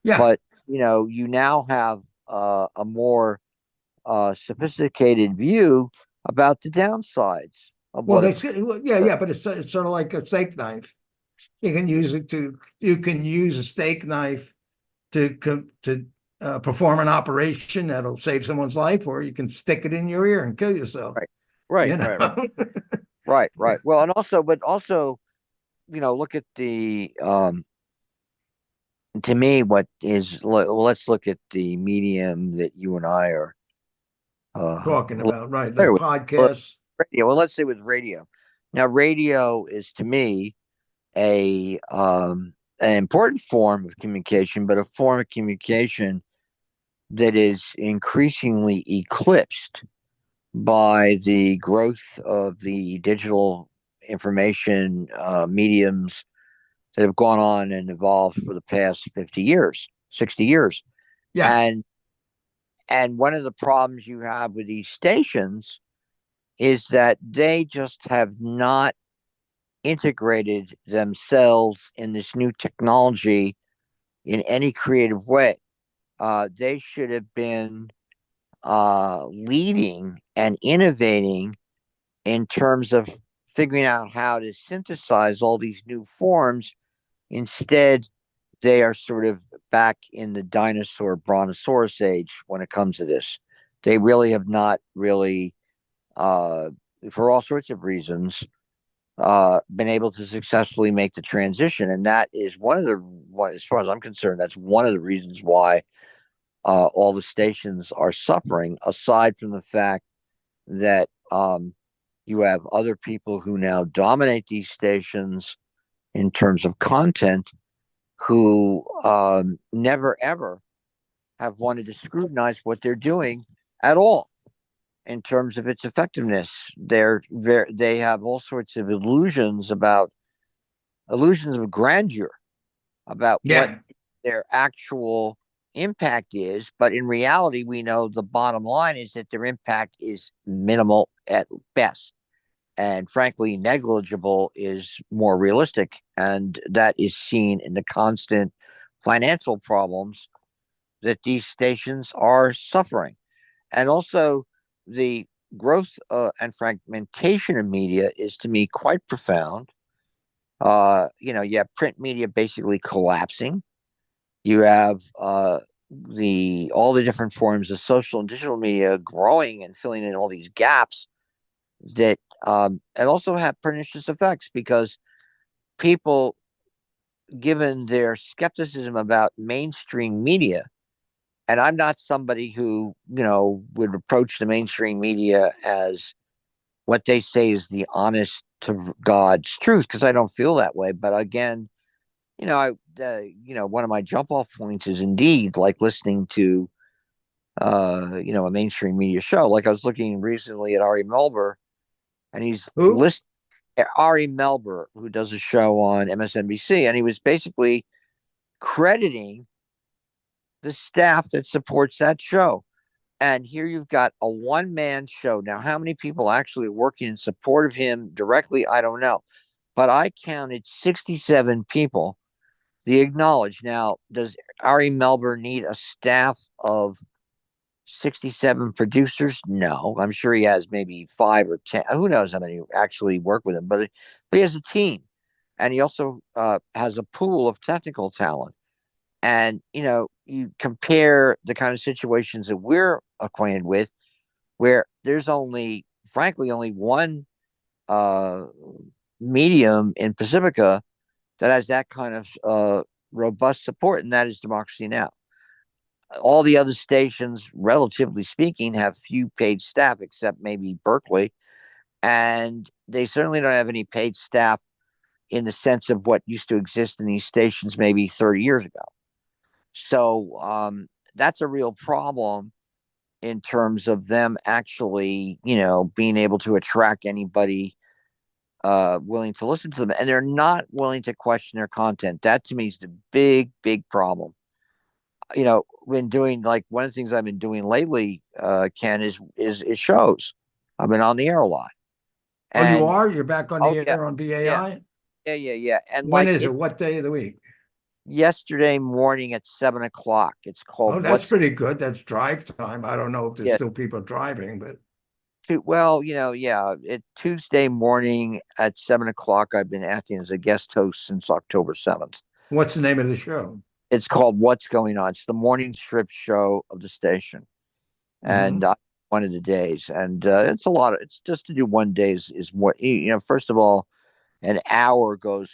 Yeah. But, you now have a more sophisticated view about the downsides of Well, what it. that's yeah, yeah, but it's sort of like a steak knife. You can use a steak knife to perform an operation that'll save someone's life, or you can stick it in your ear and kill yourself. Right, right, You right, right, know. right, right. Well, and also, but also, look at the to me, what is, let's look at the medium that you and I are Talking about, right, familiar like with. Well, podcasts. radio. Well, let's say with radio. Now, radio is to me a an important form of communication, but a form of communication that is increasingly eclipsed by the growth of the digital information mediums that have gone on and evolved for the past 50 years, 60 years. Yeah. And one of the problems you have with these stations is that they just have not integrated themselves in this new technology in any creative way. They should have been leading and innovating in terms of figuring out how to synthesize all these new forms. Instead, they are sort of back in the dinosaur brontosaurus age when it comes to this. They really have not really, uh, for all sorts of reasons, been able to successfully make the transition. And that is as far as I'm concerned, that's one of the reasons why all the stations are suffering, aside from the fact that you have other people who now dominate these stations in terms of content who never ever have wanted to scrutinize what they're doing at all in terms of its effectiveness. They have all sorts of illusions of grandeur about what Yeah. their actual impact is. But in reality, we know the bottom line is that their impact is minimal at best. And frankly, negligible is more realistic. And that is seen in the constant financial problems that these stations are suffering. And also, the growth and fragmentation of media is to me quite profound. You have print media basically collapsing. You have the all the different forms of social and digital media growing and filling in all these gaps that and also have pernicious effects because people given their skepticism about mainstream media, and I'm not somebody who, would approach the mainstream media as what they say is the honest to God's truth, because I don't feel that way. But again, one of my jump off points is indeed like listening to, a mainstream media show. Like I was looking recently at Ari Melber, and he's Who? list Ari Melber, who does a show on MSNBC, and he was basically crediting the staff that supports that show. And here you've got a one man show. Now, how many people actually working in support of him directly? I don't know. But I counted 67 people. The acknowledge. Now, does Ari Melber need a staff of 67 producers? No. I'm sure he has maybe 5 or 10. Who knows how many actually work with him? But he has a team. And he also has a pool of technical talent. And, you compare the kind of situations that we're acquainted with, where there's frankly, only one uh, medium in Pacifica that has that kind of robust support, and that is Democracy Now! All the other stations, relatively speaking, have few paid staff, except maybe Berkeley. And they certainly don't have any paid staff in the sense of what used to exist in these stations maybe 30 years ago. So that's a real problem in terms of them actually, being able to attract anybody willing to listen to them. And they're not willing to question their content. That to me is the big, big problem. When doing like one of the things I've been doing lately, Ken, is shows. I've been on the air a lot. Oh, you And are? You're back on oh the yeah, air on yeah, BAI? yeah. And When like is it? it What day of the week? yesterday morning at 7 o'clock. It's called Oh, that's What's pretty good. That's drive time. I don't know if there's Yeah. still people driving, but Well, yeah. Tuesday morning at 7 o'clock. I've been acting as a guest host since October 7th. what's the name of the show? It's called What's Going On. It's the morning strip show of the station, and Hmm. one of the days. And it's a lot. It's just to do one day is more. First of all, an hour goes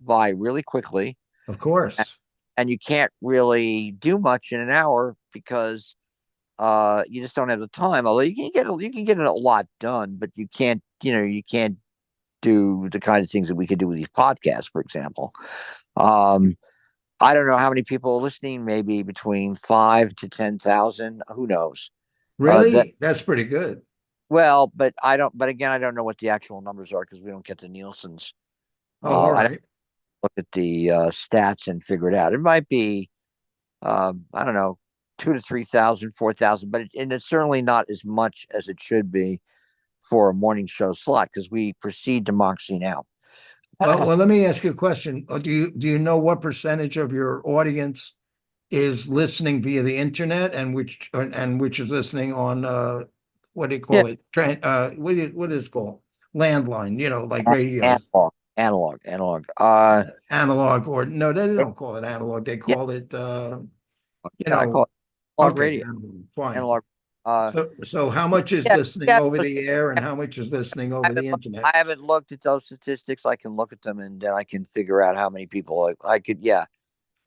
by really quickly, Of and, course. and you can't really do much in an hour because you just don't have the time. Although you can get a lot done, but you can't do the kind of things that we could do with these podcasts, for example. Um, I don't know how many people are listening. Maybe between 5 to 10,000. Who knows? That Really? That's pretty good. well, but I don't. But again, I don't know what the actual numbers are because we don't get the Nielsen's. Oh, all I right. look at the stats and figure it out. It might be I don't know, 2 to 3,000, 4,000, and it's certainly not as much as it should be for a morning show slot because we precede Democracy Now! Well, let me ask you a question. Do you know what percentage of your audience is listening via the internet and which is listening on what do you Yeah, call it? What is it called? Landline, like radios, analog. analog, or no, they don't call it analog. They Yeah, call it yeah, I call it analog okay, radio, fine. analog. Uh, So how much is yeah, listening yeah. over But the air and how much is listening I over haven't, the looked, internet? I haven't looked at those statistics. I can look at them and then I can figure out how many people I could. Yeah,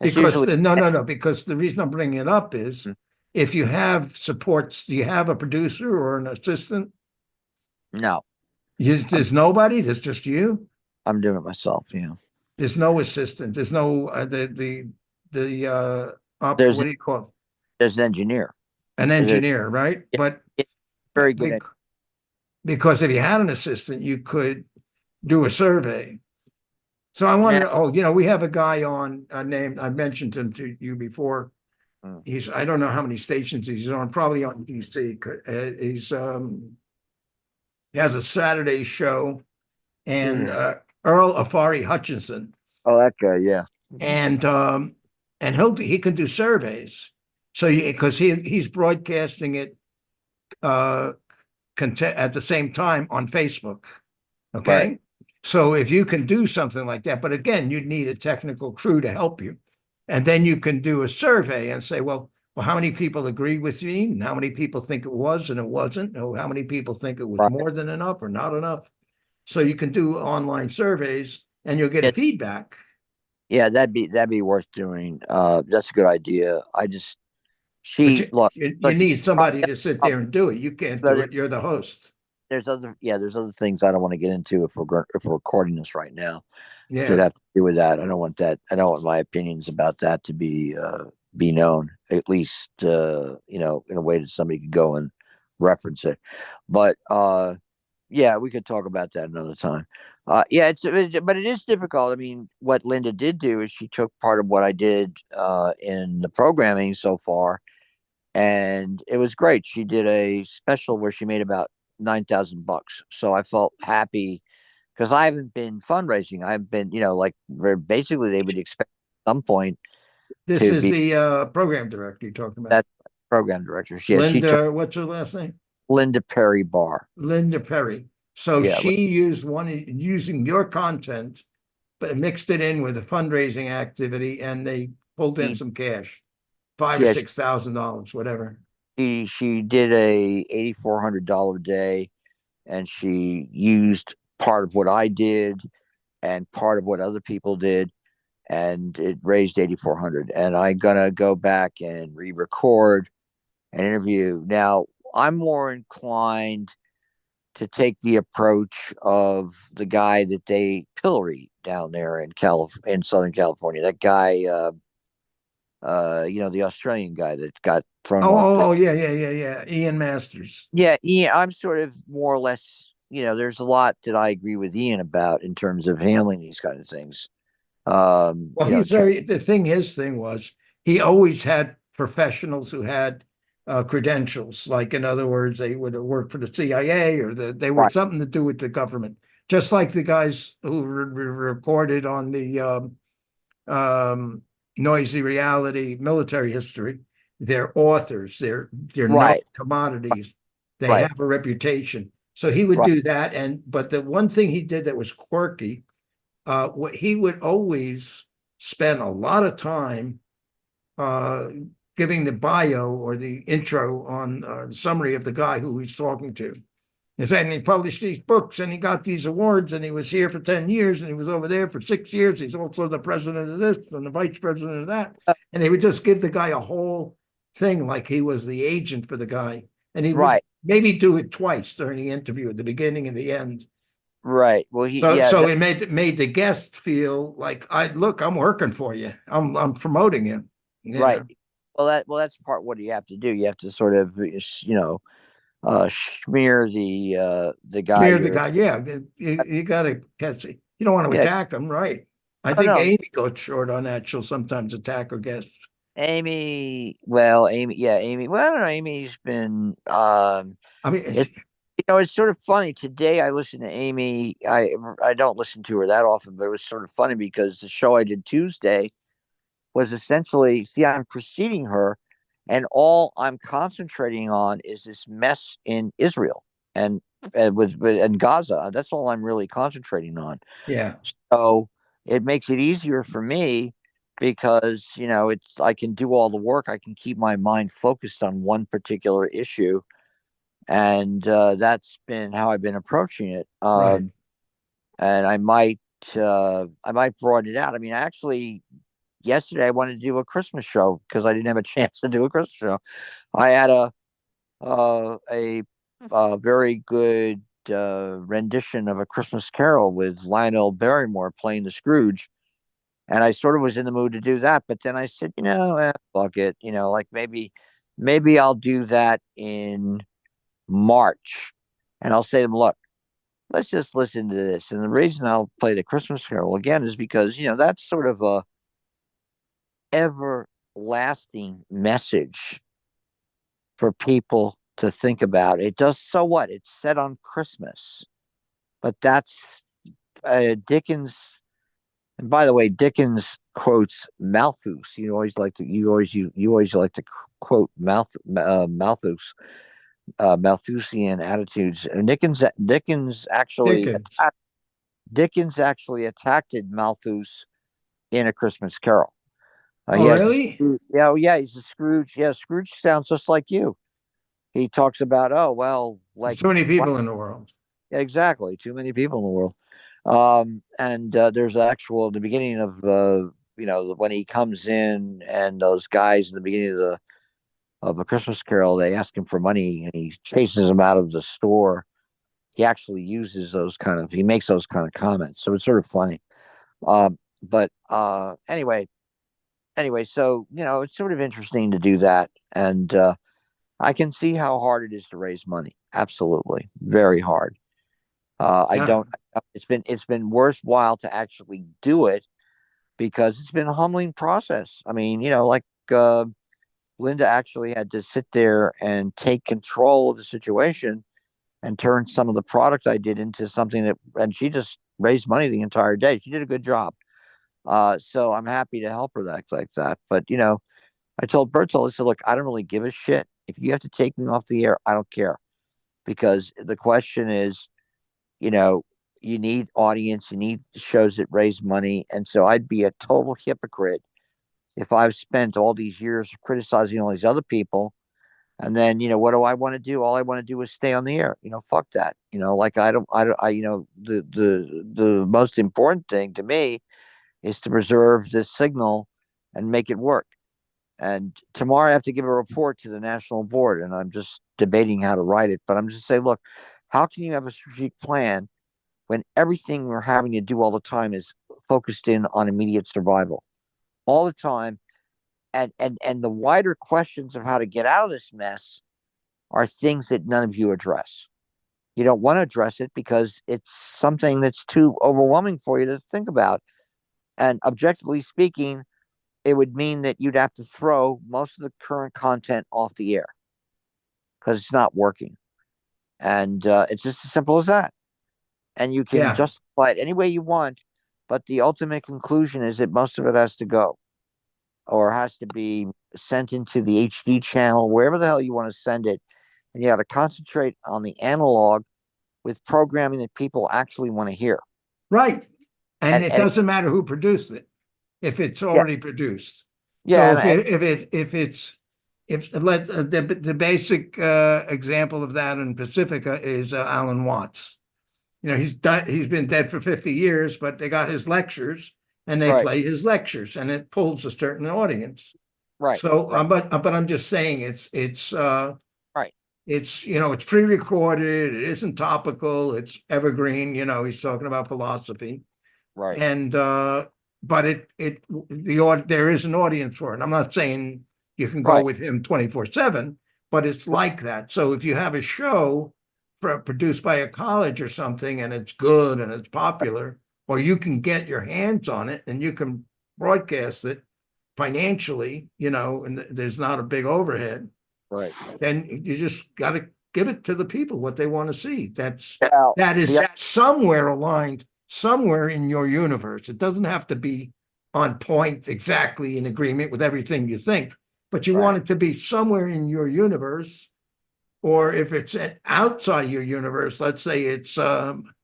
it's Because usually no, because the reason I'm bringing it up is mm, if you have supports, do you have a producer or an assistant? no. I'm There's nobody. There's just you. I'm doing it myself. Yeah. There's no assistant. There's no the There's what do you call it? there's an engineer. An There's a engineer, right? yeah, But it's uh, very good. bec- because if you had an assistant, you could do a survey. So I wanted Now, to. Oh, we have a guy on named. I mentioned him to you before. I don't know how many stations he's on. Probably on DC. He has a Saturday show, and yeah. Earl Afari Hutchinson, Oh, that guy. Yeah. and he can do surveys. So because he's broadcasting it uh at the same time on Facebook. Right. Okay. So if you can do something like that, but again, you'd need a technical crew to help you. And then you can do a survey and say, well, how many people agree with me? And how many people think it was and it wasn't? Or how many people think it was Right. more than enough or not enough? So you can do online surveys and you'll get a It, feedback. Yeah, that'd be worth doing. That's a good idea. But She look, you look, need somebody to sit there and do it. You can't do but it. You're the host. there's other things I don't want to get into if we're recording this right now that Yeah. have to do with that. I don't want my opinions about that to be known, at least in a way that somebody could go and reference it. But yeah, we could talk about that another time. Yeah, but it is difficult. I mean, what Linda did do is she took part of what I did in the programming so far, and it was great. She did a special where she made about $9,000. So I felt happy because I haven't been fundraising. I've been, like where basically they would expect at some point This to is be the program director you're talking about. that program directors. Yeah, she took Linda, what's her last name? Linda Perry Barr. Linda Perry. So Yeah, she used using your content, but mixed it in with a fundraising activity, and they pulled in she some cash, five or yeah six thousand dollars, whatever. she did a $8,400 day, and she used part of what I did and part of what other people did, and it raised 8,400. And I'm gonna go back and re-record an interview. Now I'm more inclined to take the approach of the guy that they pilloried down there in Southern California. That guy, the Australian guy that got thrown off the. Yeah, yeah, yeah, yeah. Ian Masters. Yeah, I'm sort of more or less. There's a lot that I agree with Ian about in terms of handling these kind of things. Well, the thing, his thing was he always had professionals who had credentials. Like, in other words, they would have worked for the CIA or they were right, something to do with the government. Just like the guys who recorded on the um, noisy reality military history, they're authors, they're known right, commodities, they right, have a reputation. So he would right, do that. But the one thing he did that was quirky, what he would always spend a lot of time uh, giving the bio or the intro on summary of the guy who he's talking to. And he published these books and he got these awards and he was here for 10 years and he was over there for 6 years. He's also the president of this and the vice president of that. And they would just give the guy a whole thing like he was the agent for the guy. And he would right, maybe do it twice during the interview at the beginning and the end. right. Well, So it made the guest feel like I'm working for you. I'm promoting you. You right. know, That's part what you have to do. You have to sort of, smear the guy smear the you're. guy. Yeah, you got to catch it. You don't want to Yeah, attack him, right? I no, think no, Amy goes short on that. She'll sometimes attack her guests. Amy. Well, Amy, yeah, Amy. Well, I don't know. Amy's been. I mean, It it's sort of funny. Today I listened to Amy. I don't listen to her that often, but it was sort of funny because the show I did Tuesday was essentially, see, I'm preceding her, and all I'm concentrating on is this mess in Israel and and Gaza. That's all I'm really concentrating on. yeah, So it makes it easier for me because it's I can do all the work. I can keep my mind focused on one particular issue, and that's been how I've been approaching it. right. And I might broaden it out. I mean, actually, yesterday I wanted to do a Christmas show because I didn't have a chance to do a Christmas show. I had uh, a, a very good rendition of A Christmas Carol with Lionel Barrymore playing the Scrooge, and I sort of was in the mood to do that. But then I said, fuck it, like maybe I'll do that in March, and I'll say to them, look, let's just listen to this. And the reason I'll play the Christmas Carol again is because that's sort of a everlasting message for people to think about. It does, so what? It's set on Christmas, but that's Dickens. And by the way, Dickens quotes Malthus. You always like to quote Malthus, Malthusian attitudes. And Dickens. Dickens actually attacked Malthus in A Christmas Carol. He Oh, has really? yeah, oh, yeah, he's a Scrooge. Yeah, Scrooge sounds just like you. He talks about, oh well, like So many people in the world. exactly, too many people in the world. And there's actual in the beginning of when he comes in and those guys in the beginning of A Christmas Carol, they ask him for money and he chases them out of the store. He actually uses he makes those kind of comments, so it's sort of funny. But anyway, so it's sort of interesting to do that, and I can see how hard it is to raise money. Absolutely, very hard. I Yeah, don't. It's been worthwhile to actually do it because it's been a humbling process. I mean, like Linda actually had to sit there and take control of the situation and turn some of the product I did into something and she just raised money the entire day. She did a good job. So I'm happy to help her like that. But I told Bertolt, I said, look, I don't really give a shit. If you have to take me off the air, I don't care because the question is, you know, you need audience, you need shows that raise money. And so I'd be a total hypocrite if I've spent all these years criticizing all these other people. And then, what do I want to do? All I want to do is stay on the air. Fuck that. Like the most important thing to me is to preserve this signal and make it work. And tomorrow I have to give a report to the national board, and I'm just debating how to write it. But I'm just saying, look, how can you have a strategic plan when everything we're having to do all the time is focused in on immediate survival all the time? And the wider questions of how to get out of this mess are things that none of you address. You don't want to address it because it's something that's too overwhelming for you to think about. And objectively speaking, it would mean that you'd have to throw most of the current content off the air because it's not working. And it's just as simple as that. And you can yeah, justify it any way you want, but the ultimate conclusion is that most of it has to go or has to be sent into the HD channel, wherever the hell you want to send it. And you got to concentrate on the analog with programming that people actually want to hear. right. And it And doesn't matter who produced it if it's yeah, already produced. yeah, So and, and if it's if let the basic example of that in Pacifica is Alan Watts. He's done. He's been dead for 50 years, but they got his lectures and they right, play his lectures, and it pulls a certain audience. right, So, right, but I'm just saying right, it's pre-recorded. It isn't topical. It's evergreen. He's talking about philosophy, right, and but there is an audience for it. I'm not saying you can go right, with him 24/7, but it's like that. So if you have a show produced by a college or something, and it's good and it's popular, or you can get your hands on it and you can broadcast it financially, and there's not a big overhead, right. then you just got to give it to the people what they want to see. Now, that is the somewhere aligned, somewhere in your universe. It doesn't have to be on point exactly in agreement with everything you think, but you want right, it to be somewhere in your universe. Or if it's outside your universe, let's say it's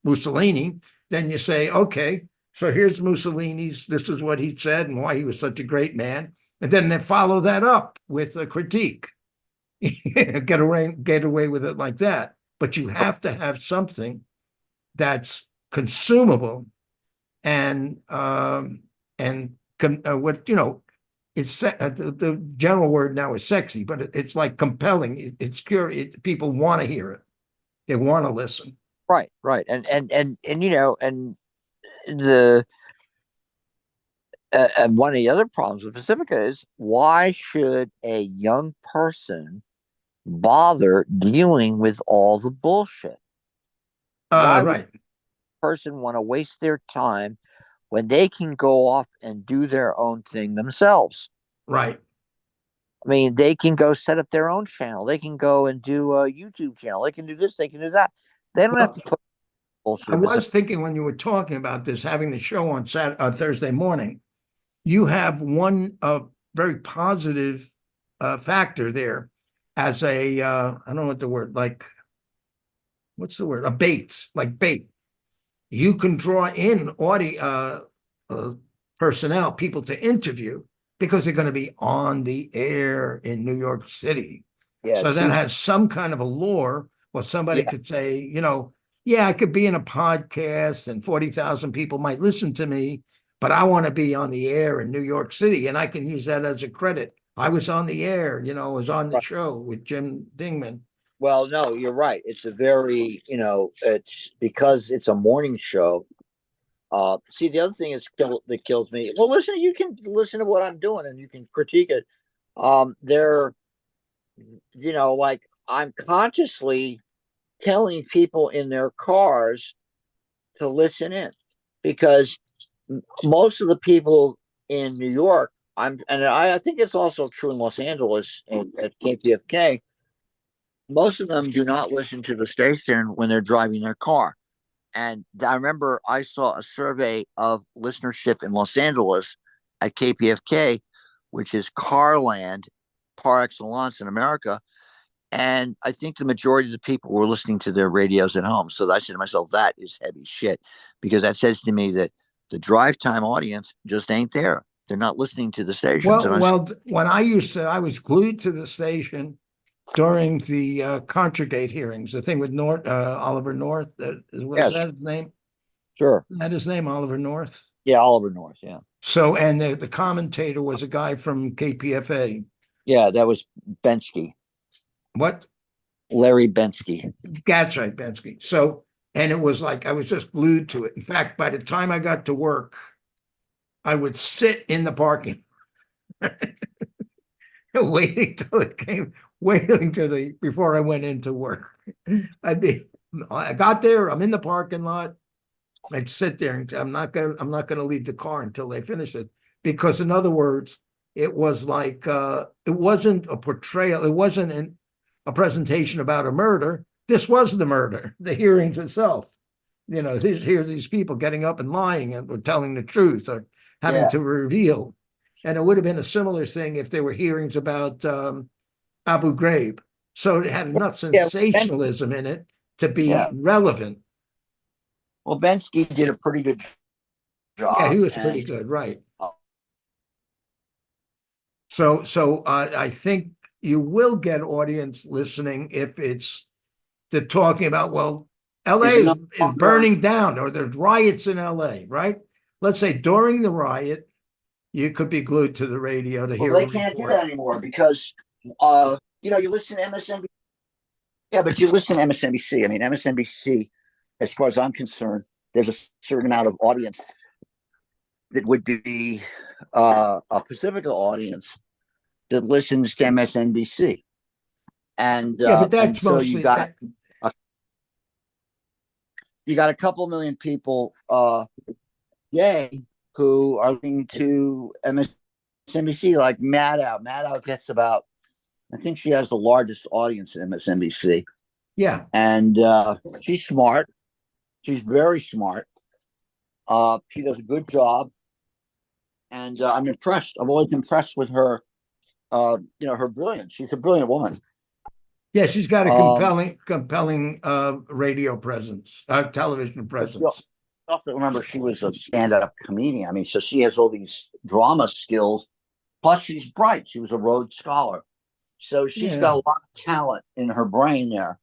Mussolini, then you say, okay, so here's Mussolini's, this is what he said and why he was such a great man. And then they follow that up with a critique. Get away with it like that. But you have to have something that's consumable and what it's the general word now is sexy, but it's like compelling. It's curious. People want to hear it. They want to listen. right, and the and one of the other problems with Pacifica is why should a young person bother dealing with all the bullshit? Why would Right, a person want to waste their time when they can go off and do their own thing themselves? right. I mean, they can go set up their own channel. They can go and do a YouTube channel. They can do this. They can do that. They don't have Well, to put I bullshit. If it's a was thinking when you were talking about this, having the show on Thursday morning, you have one very positive factor there as I don't know what the word, like, what's the word? A bait, like bait. You can draw in audio personnel, people to interview because they're going to be on the air in New York City. yeah, So that two. has some kind of a lore. Well, somebody Yeah, could say, yeah, I could be in a podcast and 40,000 people might listen to me, but I want to be on the air in New York City and I can use that as a credit. I was on the air, I was on the Right. show with Jim Dingman. Well, no, you're right. It's a very, it's because it's a morning show. See, the other thing that kills me. Well, listen, you can listen to what I'm doing and you can critique it. They're, like I'm consciously telling people in their cars to listen in because most of the people in New York, I think it's also true in Los Angeles and at KPFK. Most of them do not listen to the station when they're driving their car. And I remember I saw a survey of listenership in Los Angeles at KPFK, which is car land par excellence in America. And I think the majority of the people were listening to their radios at home. So I said to myself, that is heavy shit, because that says to me that the drive time audience just ain't there. They're not listening to the stations. And When I was glued to the station during the Contragate hearings, the thing with Oliver North, was yes, that his name? sure. Is that his name, Oliver North? Yeah, Oliver North. Yeah. So, and the commentator was a guy from KPFA. Yeah, that was Bensky. What? Larry Bensky. That's right, Bensky. So, and it was like I was just glued to it. In fact, by the time I got to work, I would sit in the parking, waiting till it came, waiting till before I went into work. I got there, I'm in the parking lot. I'd sit there and I'm not gonna leave the car until they finish it. Because in other words, it was like it wasn't a portrayal, it wasn't a presentation about a murder. This was the murder, the hearings itself. Here's these people getting up and lying and or telling the truth or having to reveal. And it would have been a similar thing if there were hearings about Abu Ghraib. So it had enough sensationalism in it to be relevant. Well, Bensky did a pretty good job. Yeah, he was pretty good, right? So I think you will get audience listening if they're talking about, well, LA is burning down or there's riots in LA, right? Let's say during the riot, you could be glued to the radio to hear. They can't do that anymore because, you listen to MSNBC. Yeah, but you listen to MSNBC. I mean, MSNBC, as far as I'm concerned, there's a certain amount of audience that would be a Pacifica audience that listens to MSNBC. And but that's so mostly you got a couple million people who are listening to MSNBC, like Maddow. Maddow gets about, I think she has the largest audience at MSNBC. Yeah. And she's smart. She's very smart. She does a good job. And I'm impressed. I'm always impressed with her, her brilliance. She's a brilliant woman. Yeah, she's got a compelling radio presence, television presence. I have to remember she was a stand-up comedian. I mean, so she has all these drama skills. Plus, she's bright. She was a Rhodes Scholar. So she's got a lot of talent in her brain there.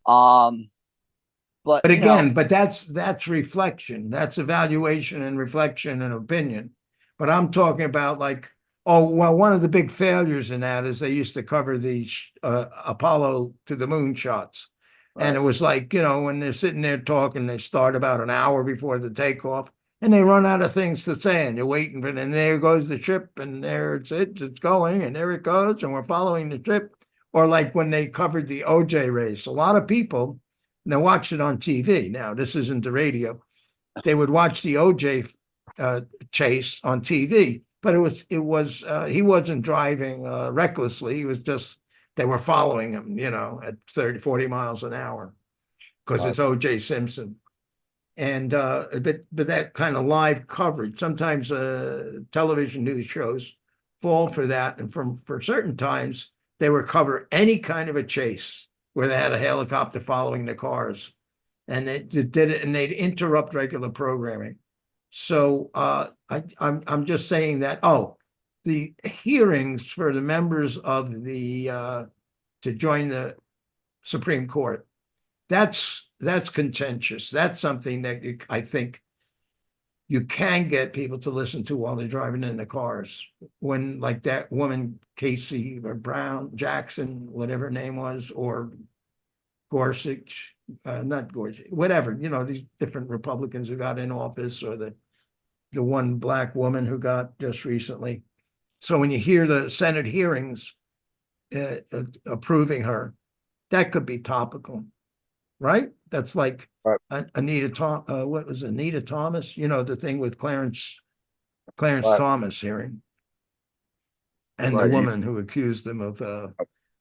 But again, but that's reflection. That's evaluation and reflection and opinion. But I'm talking about like, one of the big failures in that is they used to cover the Apollo to the moon shots. Right. And it was like, when they're sitting there talking, they start about an hour before the takeoff and they run out of things to say and you're waiting for it. And there goes the ship and there it's going and there it goes and we're following the ship. Or like when they covered the OJ race, a lot of people, they watched it on TV. Now, this isn't the radio. They would watch the OJ chase on TV, but it was he wasn't driving recklessly. He was just, they were following him, at 30, 40 miles an hour because it's OJ Simpson. And but that kind of live coverage, sometimes television news shows fall for that. And for certain times, they would cover any kind of a chase where they had a helicopter following the cars. And they did it, and they'd interrupt regular programming. So I'm just saying that, the hearings for the members of the to join the Supreme Court, that's that's contentious. That's something that I think you can get people to listen to while they're driving in the cars. When like that woman, Casey or Brown, Jackson, whatever her name was, or Gorsuch, not Gorsuch, whatever, these different Republicans who got in office, or the one black woman who got just recently. So when you hear the Senate hearings approving her, that could be topical, right? That's like Right. What was Anita Thomas? The thing with Clarence Right. Thomas hearing, and the Right. woman who accused him of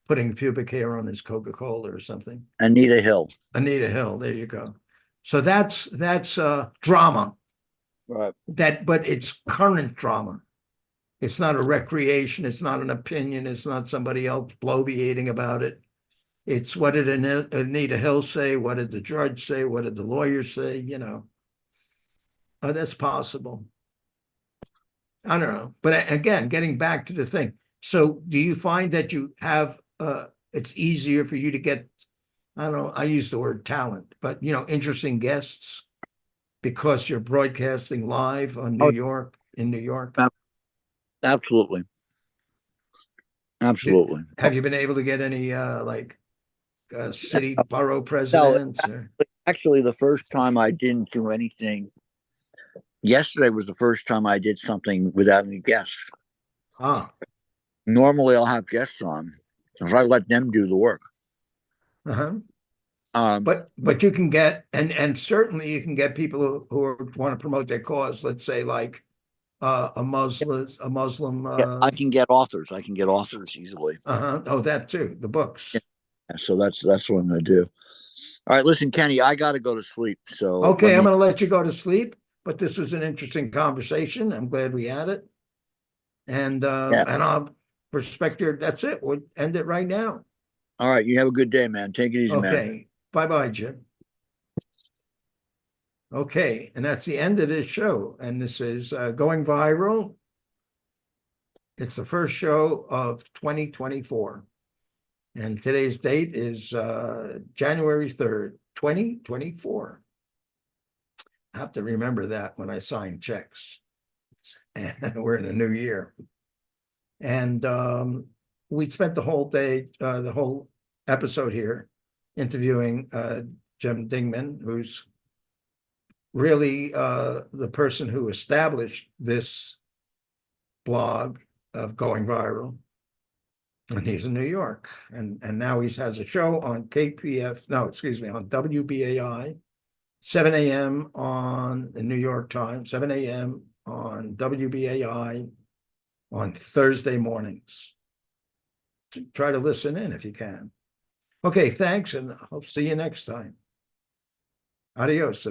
putting pubic hair on his Coca-Cola or something. Anita Hill. Anita Hill, there you go. So that's drama. Right. But it's current drama. It's not a recreation. It's not an opinion. It's not somebody else bloviating about it. It's what did Anita Hill say? What did the judge say? What did the lawyer say? That's possible. I don't know. But again, getting back to the thing. So do you find that you have, it's easier for you to get, I don't know, I use the word talent, but interesting guests because you're broadcasting live on in New York? Absolutely. Absolutely. Have you been able to get any city borough presidents? Actually, the first time I didn't do anything, yesterday was the first time I did something without any guests. Normally I'll have guests on, so I let them do the work. But you can get, and certainly you can get people who want to promote their cause. Let's say like a Muslim. I can get authors. I can get authors easily. Oh, that too. The books. Yeah. So that's what I'm going to do. All right, listen, Kenny, I got to go to sleep. So okay, I'm going to let you go to sleep. But this was an interesting conversation. I'm glad we had it. And I'll respect your. That's it. We'll end it right now. All right, you have a good day, man. Take it easy, man. Okay. Bye-bye, Jim. Okay, and that's the end of this show. And this is Going Viral. It's the first show of 2024. And today's date is January 3rd, 2024. I have to remember that when I sign checks. And we're in a new year. And we spent the whole day, the whole episode here, interviewing Jim Dingman, who's really the person who established this blog of Going Viral. And he's in New York. And now he has a show on on WBAI, 7 a.m. on the New York Times, 7 a.m. on WBAI on Thursday mornings. Try to listen in if you can. Okay, thanks, and I'll see you next time. Adios.